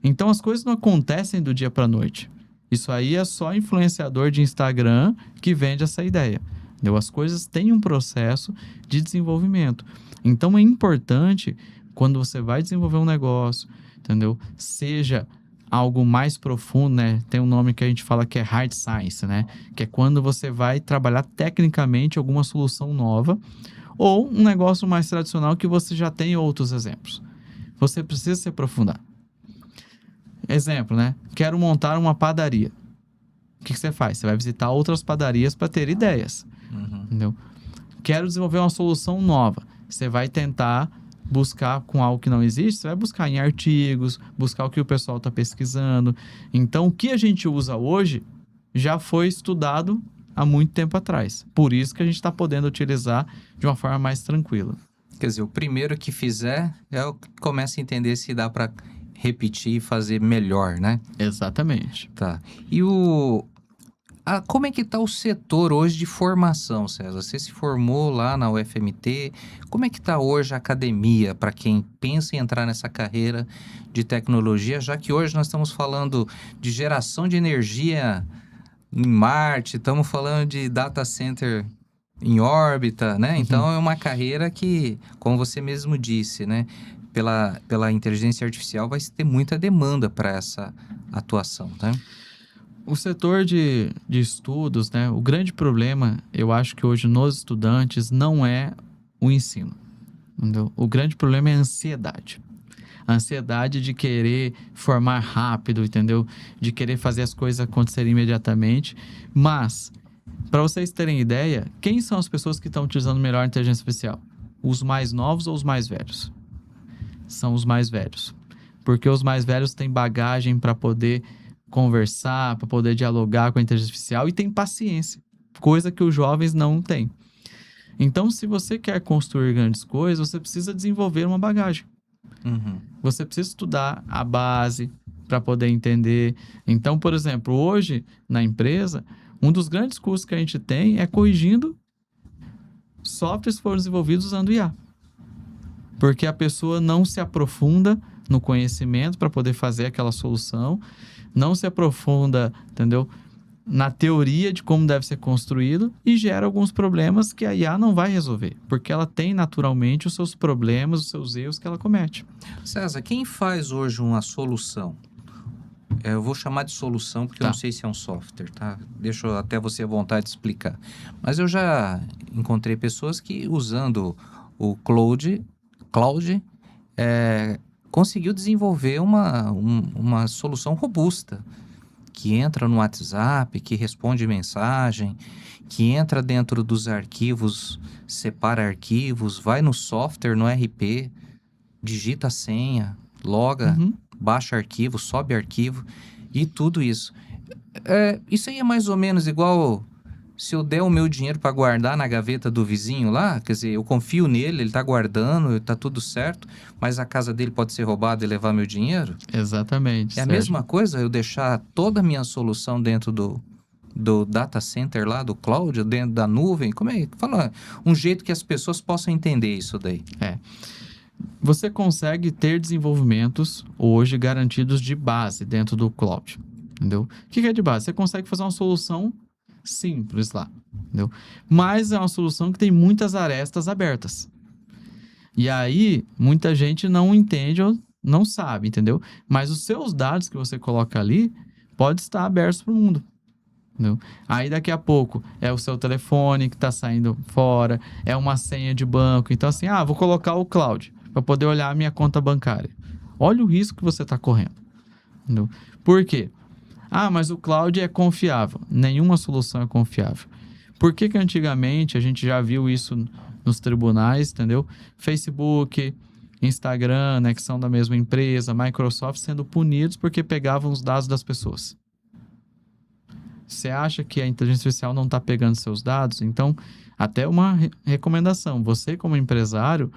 Então, as coisas não acontecem do dia para a noite. Isso aí é só influenciador de Instagram que vende essa ideia. Entendeu? As coisas têm um processo de desenvolvimento. Então, é importante, quando você vai desenvolver um negócio, entendeu? Seja algo mais profundo, né? Tem um nome que a gente fala que é hard science, né? Que é quando você vai trabalhar tecnicamente alguma solução nova, ou um negócio mais tradicional que você já tem outros exemplos. Você precisa se aprofundar. Exemplo, né? Quero montar uma padaria. O que você faz? Você vai visitar outras padarias para ter ideias. Entendeu? Quero desenvolver uma solução nova. Você vai tentar buscar com algo que não existe, você vai buscar em artigos, buscar o que o pessoal está pesquisando. Então, o que a gente usa hoje já foi estudado há muito tempo atrás. Por isso que a gente está podendo utilizar de uma forma mais tranquila. Quer dizer, o primeiro que fizer é o que começa a entender se dá para repetir e fazer melhor, né? Exatamente. Tá. E como é que está o setor hoje de formação, César? Você se formou lá na UFMT. Como é que está hoje a academia para quem pensa em entrar nessa carreira de tecnologia, já que hoje nós estamos falando de geração de energia em Marte, estamos falando de data center em órbita, né? Então, é uma carreira que, como você mesmo disse, né? Pela inteligência artificial vai ter muita demanda para essa atuação, tá? O setor de estudos, né? O grande problema, eu acho que hoje nos estudantes não é o ensino. Entendeu? O grande problema é a ansiedade. A ansiedade de querer formar rápido, entendeu? De querer fazer as coisas acontecerem imediatamente. Mas, para vocês terem ideia, quem são as pessoas que estão utilizando melhor a inteligência artificial? Os mais novos ou os mais velhos? São os mais velhos. Porque os mais velhos têm bagagem para poder conversar, para poder dialogar com a inteligência artificial e têm paciência, coisa que os jovens não têm. Então, se você quer construir grandes coisas, você precisa desenvolver uma bagagem. Você precisa estudar a base para poder entender. Então, por exemplo, hoje na empresa, um dos grandes custos que a gente tem é corrigindo softwares que foram desenvolvidos usando IA. Porque a pessoa não se aprofunda no conhecimento para poder fazer aquela solução, não se aprofunda, entendeu? Na teoria de como deve ser construído e gera alguns problemas que a IA não vai resolver, porque ela tem naturalmente os seus problemas, os seus erros que ela comete. César, quem faz hoje uma solução? Eu vou chamar de solução porque eu não sei se é um software, tá? Deixa eu até você à vontade de explicar. Mas eu já encontrei pessoas que usando o Cloud, conseguiu desenvolver uma solução robusta, que entra no WhatsApp, que responde mensagem, que entra dentro dos arquivos, separa arquivos, vai no software, no RP, digita a senha, loga, baixa arquivo, sobe arquivo e tudo isso. Isso aí é mais ou menos igual se eu der o meu dinheiro para guardar na gaveta do vizinho lá, quer dizer, eu confio nele, ele está guardando, está tudo certo, mas a casa dele pode ser roubada e levar meu dinheiro? Exatamente. É a mesma coisa eu deixar toda a minha solução dentro do data center lá, do cloud, dentro da nuvem? Como é? Fala um jeito que as pessoas possam entender isso daí. Você consegue ter desenvolvimentos hoje garantidos de base dentro do cloud, entendeu? O que é de base? Você consegue fazer uma solução simples lá, entendeu? Mas é uma solução que tem muitas arestas abertas. E aí, muita gente não entende ou não sabe, entendeu? Mas os seus dados que você coloca ali podem estar abertos para o mundo, entendeu? Aí, daqui a pouco, é o seu telefone que está saindo fora, é uma senha de banco. Então, assim, vou colocar o cloud para poder olhar a minha conta bancária. Olha o risco que você está correndo, entendeu? Por quê? Mas o cloud é confiável. Nenhuma solução é confiável. Por que que antigamente a gente já viu isso nos tribunais, entendeu? Facebook, Instagram, né, que são da mesma empresa, Microsoft, sendo punidos porque pegavam os dados das pessoas. Você acha que a inteligência artificial não está pegando seus dados? Então, até uma recomendação. Você, como empresário,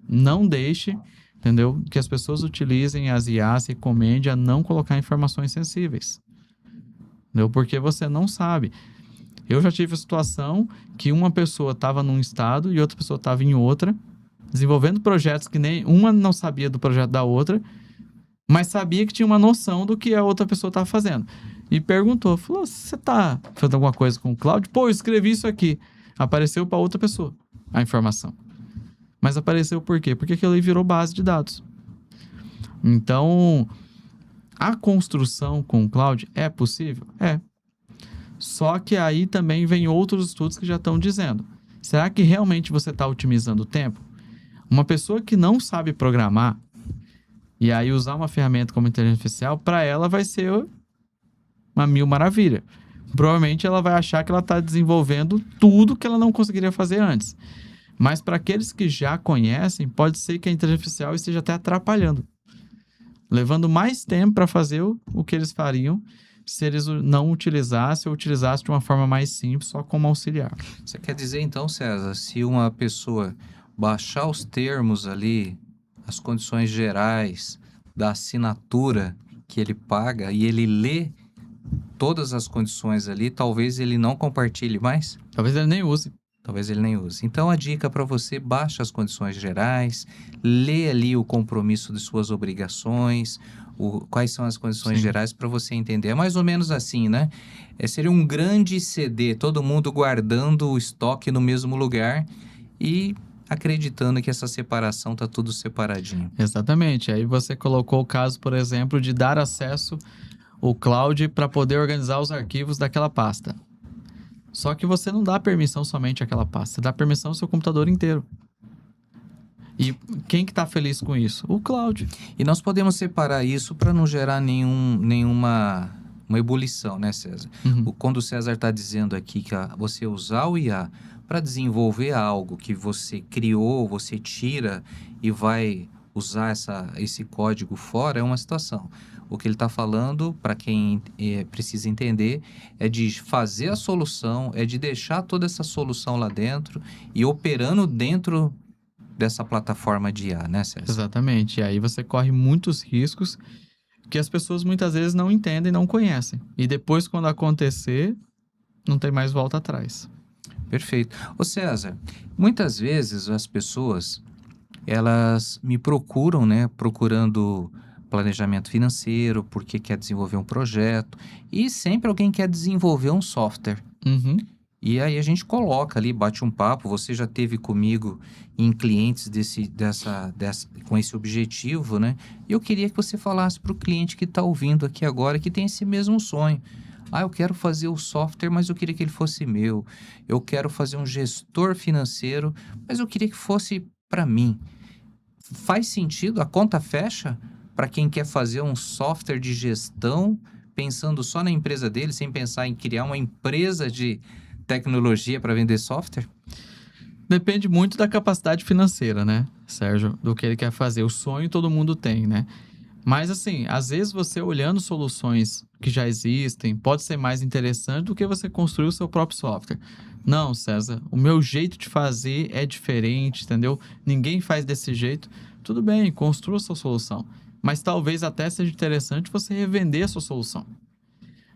não deixe, entendeu, que as pessoas utilizem as IAs, recomende a não colocar informações sensíveis. Entendeu? Porque você não sabe. Eu já tive a situação que uma pessoa estava num estado e outra pessoa estava em outra, desenvolvendo projetos que nem uma não sabia do projeto da outra, mas sabia que tinha uma noção do que a outra pessoa estava fazendo. E perguntou, falou, você está fazendo alguma coisa com o cloud? Pô, eu escrevi isso aqui. Apareceu para outra pessoa a informação. Mas apareceu por quê? Porque aquilo aí virou base de dados. Então, a construção com o cloud é possível? É. Só que aí também vem outros estudos que já estão dizendo. Será que realmente você está otimizando o tempo? Uma pessoa que não sabe programar e aí usar uma ferramenta como inteligência artificial, para ela vai ser uma mil maravilha. Provavelmente ela vai achar que ela está desenvolvendo tudo que ela não conseguiria fazer antes. Mas para aqueles que já conhecem, pode ser que a inteligência artificial esteja até atrapalhando, levando mais tempo para fazer o que eles fariam se eles não utilizassem ou utilizassem de uma forma mais simples, só como auxiliar. Você quer dizer então, César, se uma pessoa baixar os termos ali, as condições gerais da assinatura que ele paga e ele lê todas as condições ali, talvez ele não compartilhe mais? Talvez ele nem use. Talvez ele nem use. Então, a dica para você, baixa as condições gerais, lê ali o compromisso de suas obrigações, quais são as condições gerais para você entender. É mais ou menos assim, né? Seria um grande CD, todo mundo guardando o estoque no mesmo lugar e acreditando que essa separação está tudo separadinho. Exatamente. Aí você colocou o caso, por exemplo, de dar acesso ao cloud para poder organizar os arquivos daquela pasta. Só que você não dá permissão somente àquela pasta, você dá permissão ao seu computador inteiro. E quem que está feliz com isso? O cloud. E nós podemos separar isso para não gerar nenhuma uma ebulição, né, César? Uhum. Quando o César está dizendo aqui que você usar o IA para desenvolver algo que você criou, você tira e vai usar esse código fora, é uma situação. O que ele está falando, para quem precisa entender, é de fazer a solução, é de deixar toda essa solução lá dentro e operando dentro dessa plataforma de IA, né, César? Exatamente. E aí você corre muitos riscos que as pessoas muitas vezes não entendem, não conhecem. E depois, quando acontecer, não tem mais volta atrás. Perfeito. Ô César, muitas vezes as pessoas, elas me procuram, né, procurando planejamento financeiro, porque quer desenvolver um projeto, e sempre alguém quer desenvolver um software. Uhum. E aí a gente coloca ali, bate um papo. Você já teve comigo em clientes com esse objetivo, né? E eu queria que você falasse para o cliente que está ouvindo aqui agora, que tem esse mesmo sonho. Eu quero fazer o software, mas eu queria que ele fosse meu. Eu quero fazer um gestor financeiro, mas eu queria que fosse para mim. Faz sentido? A conta fecha para quem quer fazer um software de gestão, pensando só na empresa dele, sem pensar em criar uma empresa de tecnologia para vender software? Depende muito da capacidade financeira, né, Sérgio? Do que ele quer fazer. O sonho todo mundo tem, né? Mas, assim, às vezes você olhando soluções que já existem, pode ser mais interessante do que você construir o seu próprio software. Não, César, o meu jeito de fazer é diferente, entendeu? Ninguém faz desse jeito. Tudo bem, construa a sua solução. Mas talvez até seja interessante você revender a sua solução.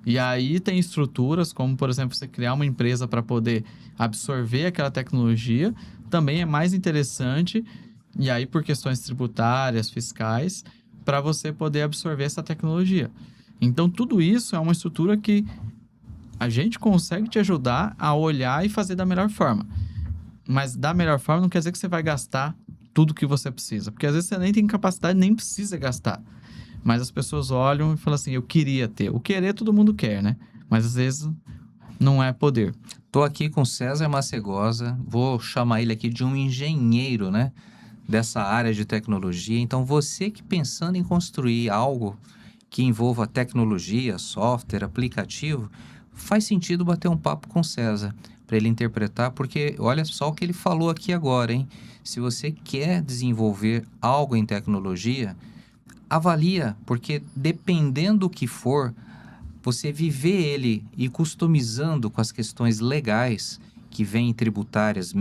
E aí tem estruturas como, por exemplo, você criar uma empresa para poder absorver aquela tecnologia, também é mais interessante, e aí por questões tributárias, fiscais, para você poder absorver essa tecnologia. Então, tudo isso é uma estrutura que a gente consegue te ajudar a olhar e fazer da melhor forma. Mas da melhor forma não quer dizer que você vai gastar tudo que você precisa, porque às vezes você nem tem capacidade, nem precisa gastar. Mas as pessoas olham e falam assim, eu queria ter. O querer todo mundo quer, né? Mas às vezes não é poder. Estou aqui com César Macegosa, vou chamar ele aqui de um engenheiro, né? Dessa área de tecnologia. Então, você que pensando em construir algo que envolva tecnologia, software, aplicativo, faz sentido bater um papo com César para ele interpretar, porque olha só o que ele falou aqui agora, hein? Se você quer desenvolver algo em tecnologia, avalia, porque dependendo do que for, você viver ele e customizando com as questões legais que vêm tributárias,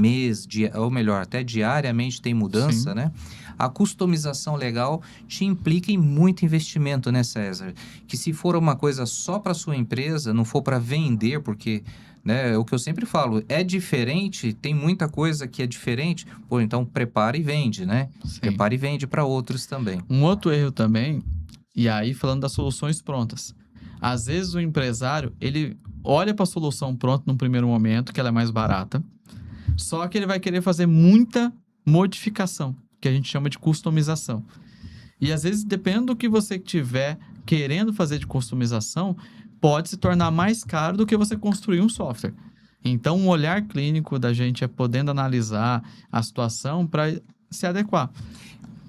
ou melhor, até diariamente tem mudança, Sim. né? A customização legal te implica em muito investimento, né, César? Que se for uma coisa só para sua empresa, não for para vender, porque, né, o que eu sempre falo, é diferente, tem muita coisa que é diferente, pô, então prepara e vende, né? Sim. Prepara e vende para outros também. Um outro erro também, e aí falando das soluções prontas. Às vezes o empresário, ele olha para a solução pronta num primeiro momento, que ela é mais barata, só que ele vai querer fazer muita modificação, que a gente chama de customização. E às vezes, dependendo do que você estiver querendo fazer de customização, pode se tornar mais caro do que você construir um software. Então, um olhar clínico da gente é podendo analisar a situação para se adequar.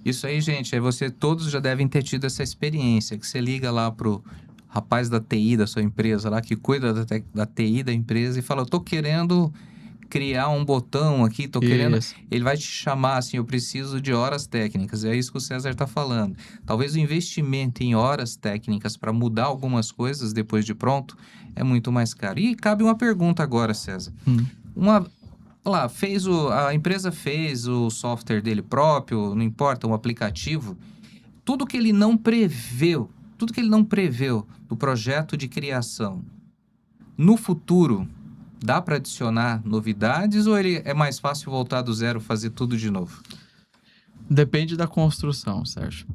Isso aí, gente, todos já devem ter tido essa experiência, que você liga lá pro rapaz da TI da sua empresa lá, que cuida da TI da empresa e fala, eu tô querendo criar um botão aqui, tô querendo... Isso. Ele vai te chamar assim, eu preciso de horas técnicas, é isso que o César tá falando. Talvez o investimento em horas técnicas para mudar algumas coisas depois de pronto é muito mais caro. E cabe uma pergunta agora, César. A empresa fez o software dele próprio, não importa, um aplicativo. Tudo que ele não preveu do projeto de criação, no futuro, dá para adicionar novidades ou ele é mais fácil voltar do zero, fazer tudo de novo? Depende da construção, Sérgio.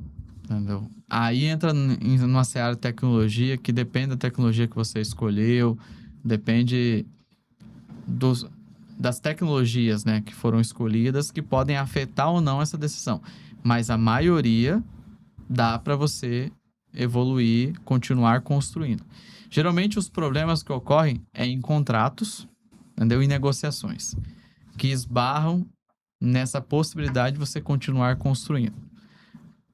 Entendeu? Aí entra numa seara de tecnologia que depende da tecnologia que você escolheu, depende das tecnologias, né, que foram escolhidas que podem afetar ou não essa decisão. Mas a maioria dá para você evoluir, continuar construindo. Geralmente os problemas que ocorrem é em contratos, entendeu? Em negociações, que esbarram nessa possibilidade de você continuar construindo.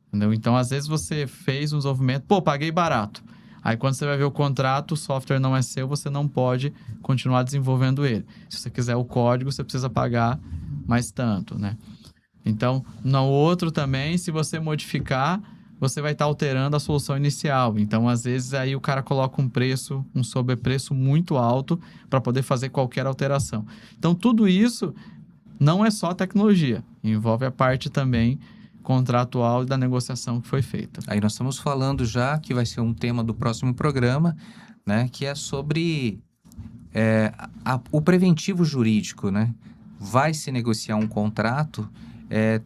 Entendeu? Então, às vezes você fez um desenvolvimento, paguei barato. Aí, quando você vai ver o contrato, o software não é seu, você não pode continuar desenvolvendo ele. Se você quiser o código, você precisa pagar mais tanto, né? Então, no outro também, se você modificar, você vai estar alterando a solução inicial. Então, às vezes, aí o cara coloca um sobrepreço muito alto para poder fazer qualquer alteração. Então, tudo isso não é só tecnologia, envolve a parte também contratual e da negociação que foi feita. Aí nós estamos falando já, que vai ser um tema do próximo programa, né? Que é sobre o preventivo jurídico, né? Vai se negociar um contrato,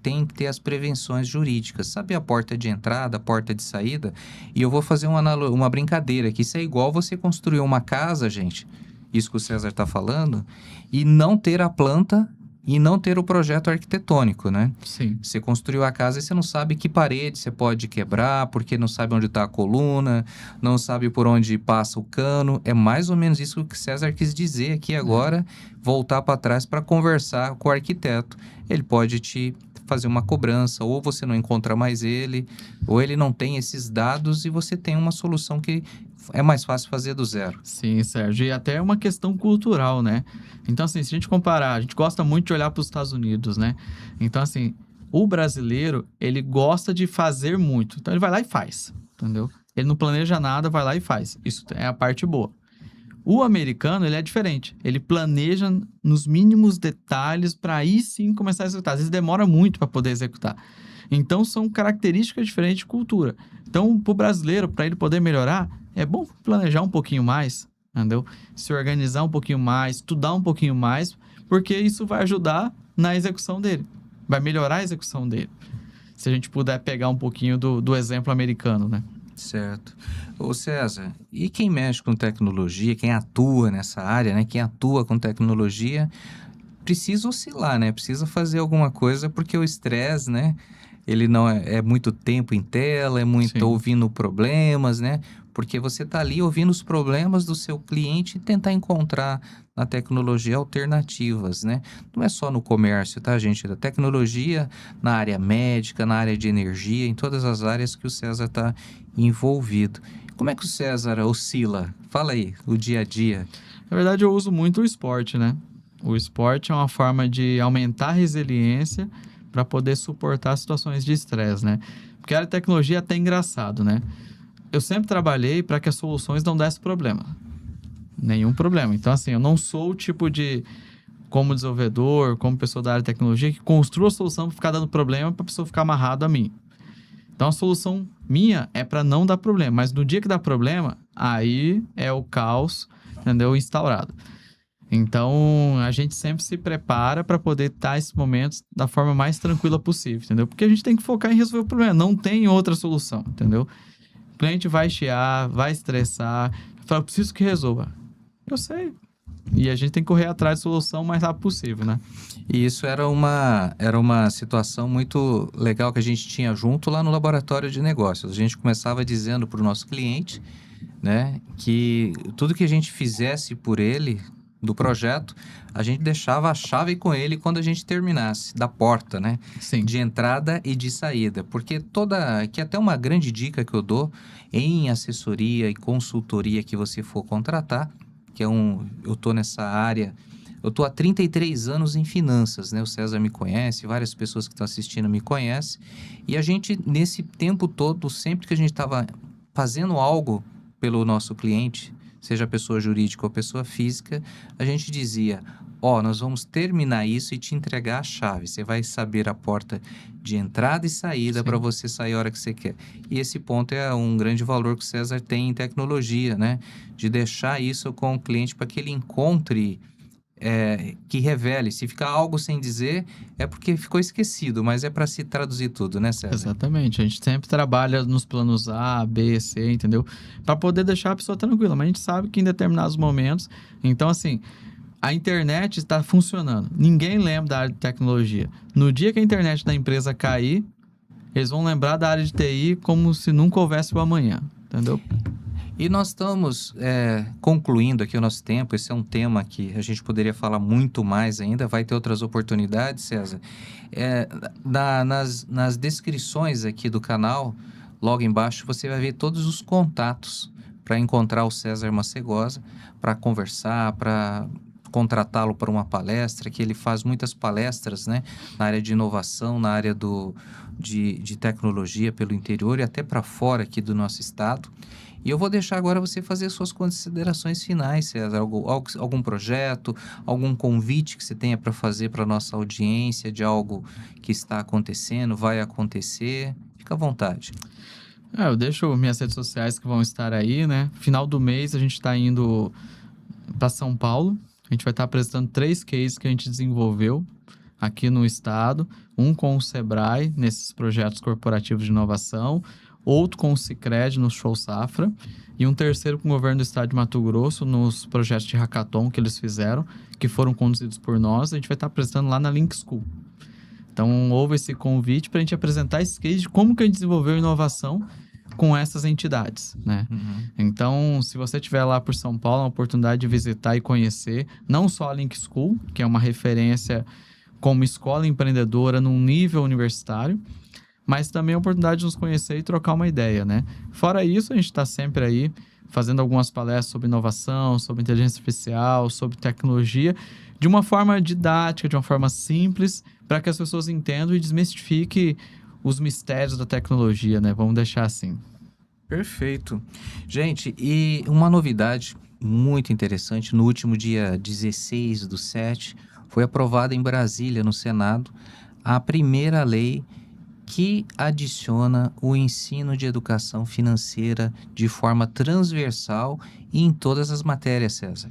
tem que ter as prevenções jurídicas. Sabe a porta de entrada, a porta de saída? E eu vou fazer uma brincadeira aqui. Isso é igual você construir uma casa, gente, isso que o César está falando, e não ter a planta e não ter o projeto arquitetônico, né? Sim. Você construiu a casa e você não sabe que parede você pode quebrar, porque não sabe onde está a coluna, não sabe por onde passa o cano. É mais ou menos isso que o César quis dizer aqui agora, voltar para trás para conversar com o arquiteto. Ele pode te fazer uma cobrança, ou você não encontra mais ele, ou ele não tem esses dados e você tem uma solução que é mais fácil fazer do zero. Sim, Sérgio. E até é uma questão cultural, né? Então, assim, se a gente comparar, a gente gosta muito de olhar para os Estados Unidos, né? Então, assim, o brasileiro, ele gosta de fazer muito. Então, ele vai lá e faz, entendeu? Ele não planeja nada, vai lá e faz. Isso é a parte boa. O americano, ele é diferente. Ele planeja nos mínimos detalhes para aí sim começar a executar. Às vezes demora muito para poder executar. Então, são características diferentes de cultura. Então, para o brasileiro, para ele poder melhorar, é bom planejar um pouquinho mais, entendeu? Se organizar um pouquinho mais, estudar um pouquinho mais, porque isso vai ajudar na execução dele. Vai melhorar a execução dele. Se a gente puder pegar um pouquinho do exemplo americano, né? Certo. Ô César, e quem mexe com tecnologia, quem atua nessa área, né? Quem atua com tecnologia, precisa oscilar, né? Precisa fazer alguma coisa, porque o estresse, né? Ele não é muito tempo em tela, é muito Sim. ouvindo problemas, né? Porque você está ali ouvindo os problemas do seu cliente e tentar encontrar na tecnologia alternativas, né? Não é só no comércio, tá, gente? A tecnologia na área médica, na área de energia, em todas as áreas que o César está envolvido. Como é que o César oscila? Fala aí, o dia a dia. Na verdade, eu uso muito o esporte, né? O esporte é uma forma de aumentar a resiliência para poder suportar situações de estresse, né? Porque a área de tecnologia é até engraçado, né? Eu sempre trabalhei para que as soluções não dessem problema. Nenhum problema. Então, assim, eu não sou o tipo de, como desenvolvedor, como pessoa da área de tecnologia, que construa a solução para ficar dando problema para a pessoa ficar amarrada a mim. Então, a solução minha é para não dar problema. Mas no dia que dá problema, aí é o caos, entendeu? Instaurado. Então, a gente sempre se prepara para poder estar esses momentos da forma mais tranquila possível, entendeu? Porque a gente tem que focar em resolver o problema. Não tem outra solução, entendeu? O cliente vai chiar, vai estressar, fala, preciso que resolva. Eu sei. E a gente tem que correr atrás de solução o mais rápido possível, né? E isso era uma situação muito legal que a gente tinha junto lá no laboratório de negócios. A gente começava dizendo para o nosso cliente, né, que tudo que a gente fizesse por ele, do projeto, a gente deixava a chave com ele quando a gente terminasse, da porta, né? Sim. De entrada e de saída. Porque que é até uma grande dica que eu dou em assessoria e consultoria que você for contratar, eu tô nessa área, eu tô há 33 anos em finanças, né? O César me conhece, várias pessoas que estão assistindo me conhecem, e a gente, nesse tempo todo, sempre que a gente estava fazendo algo pelo nosso cliente, seja pessoa jurídica ou pessoa física, a gente dizia, nós vamos terminar isso e te entregar a chave. Você vai saber a porta de entrada e saída para você sair a hora que você quer. E esse ponto é um grande valor que o César tem em tecnologia, né? De deixar isso com o cliente para que ele encontre, que revele. Se ficar algo sem dizer, é porque ficou esquecido, mas é para se traduzir tudo, né, César? Exatamente. A gente sempre trabalha nos planos A, B, C, entendeu? Para poder deixar a pessoa tranquila. Mas a gente sabe que em determinados momentos... Então, assim, a internet está funcionando. Ninguém lembra da área de tecnologia. No dia que a internet da empresa cair, eles vão lembrar da área de TI como se nunca houvesse o amanhã, entendeu? E nós estamos concluindo aqui o nosso tempo. Esse é um tema que a gente poderia falar muito mais ainda. Vai ter outras oportunidades, César. Nas descrições aqui do canal, logo embaixo, você vai ver todos os contatos para encontrar o César Massegosa, para conversar, para contratá-lo para uma palestra, que ele faz muitas palestras, né, na área de inovação, na área de tecnologia pelo interior e até para fora aqui do nosso estado. E eu vou deixar agora você fazer suas considerações finais, César. Algum projeto, algum convite que você tenha para fazer para a nossa audiência de algo que está acontecendo, vai acontecer. Fica à vontade. Eu deixo minhas redes sociais que vão estar aí, né? Final do mês a gente está indo para São Paulo. A gente vai estar apresentando 3 cases que a gente desenvolveu aqui no estado. Um com o Sebrae, nesses projetos corporativos de inovação. Outro com o Sicredi no Show Safra, e um terceiro com o governo do estado de Mato Grosso nos projetos de hackathon que eles fizeram, que foram conduzidos por nós. A gente vai estar apresentando lá na Link School. Então, houve esse convite para a gente apresentar esse case de como que a gente desenvolveu inovação com essas entidades, né? Então, se você estiver lá por São Paulo, é uma oportunidade de visitar e conhecer não só a Link School, que é uma referência como escola empreendedora num nível universitário, mas também a oportunidade de nos conhecer e trocar uma ideia, né? Fora isso, a gente está sempre aí fazendo algumas palestras sobre inovação, sobre inteligência artificial, sobre tecnologia, de uma forma didática, de uma forma simples, para que as pessoas entendam e desmistifiquem os mistérios da tecnologia, né? Vamos deixar assim. Perfeito. Gente, e uma novidade muito interessante, no último dia 16/7, foi aprovada em Brasília, no Senado, a primeira lei que adiciona o ensino de educação financeira de forma transversal e em todas as matérias, César.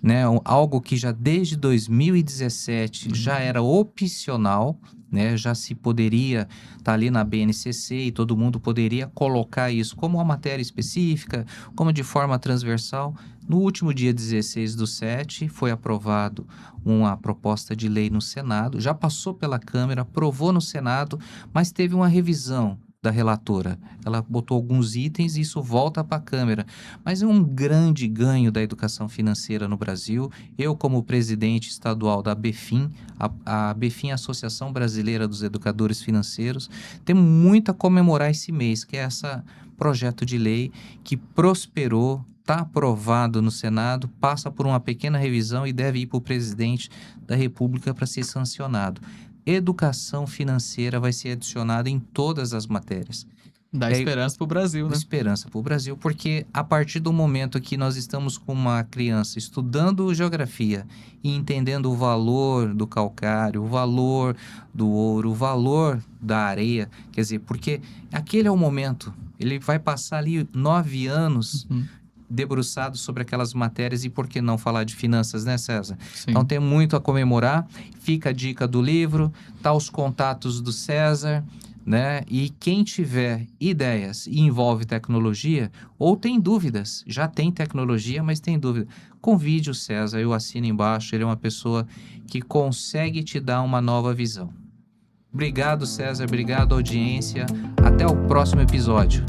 Né? Algo que já desde 2017 já era opcional, né? Já se poderia estar ali na BNCC e todo mundo poderia colocar isso como uma matéria específica, como de forma transversal. No último dia 16/7, foi aprovado uma proposta de lei no Senado, já passou pela Câmara, aprovou no Senado, mas teve uma revisão da relatora. Ela botou alguns itens e isso volta para a Câmara. Mas é um grande ganho da educação financeira no Brasil. Eu, como presidente estadual da ABFIN, a ABFIN, Associação Brasileira dos Educadores Financeiros, tem muito a comemorar esse mês, que é esse projeto de lei que prosperou, está aprovado no Senado, passa por uma pequena revisão e deve ir para o presidente da República para ser sancionado. Educação financeira vai ser adicionada em todas as matérias. Dá esperança para o Brasil, né? Esperança para o Brasil, porque a partir do momento que nós estamos com uma criança estudando geografia e entendendo o valor do calcário, o valor do ouro, o valor da areia, quer dizer, porque aquele é o momento, ele vai passar ali 9 anos debruçado sobre aquelas matérias e por que não falar de finanças, né, César? Sim. Então tem muito a comemorar, fica a dica do livro, tá os contatos do César, né? E quem tiver ideias e envolve tecnologia ou tem dúvidas, já tem tecnologia, mas tem dúvida, convide o César, eu assino embaixo, ele é uma pessoa que consegue te dar uma nova visão. Obrigado, César, obrigado, audiência, até o próximo episódio.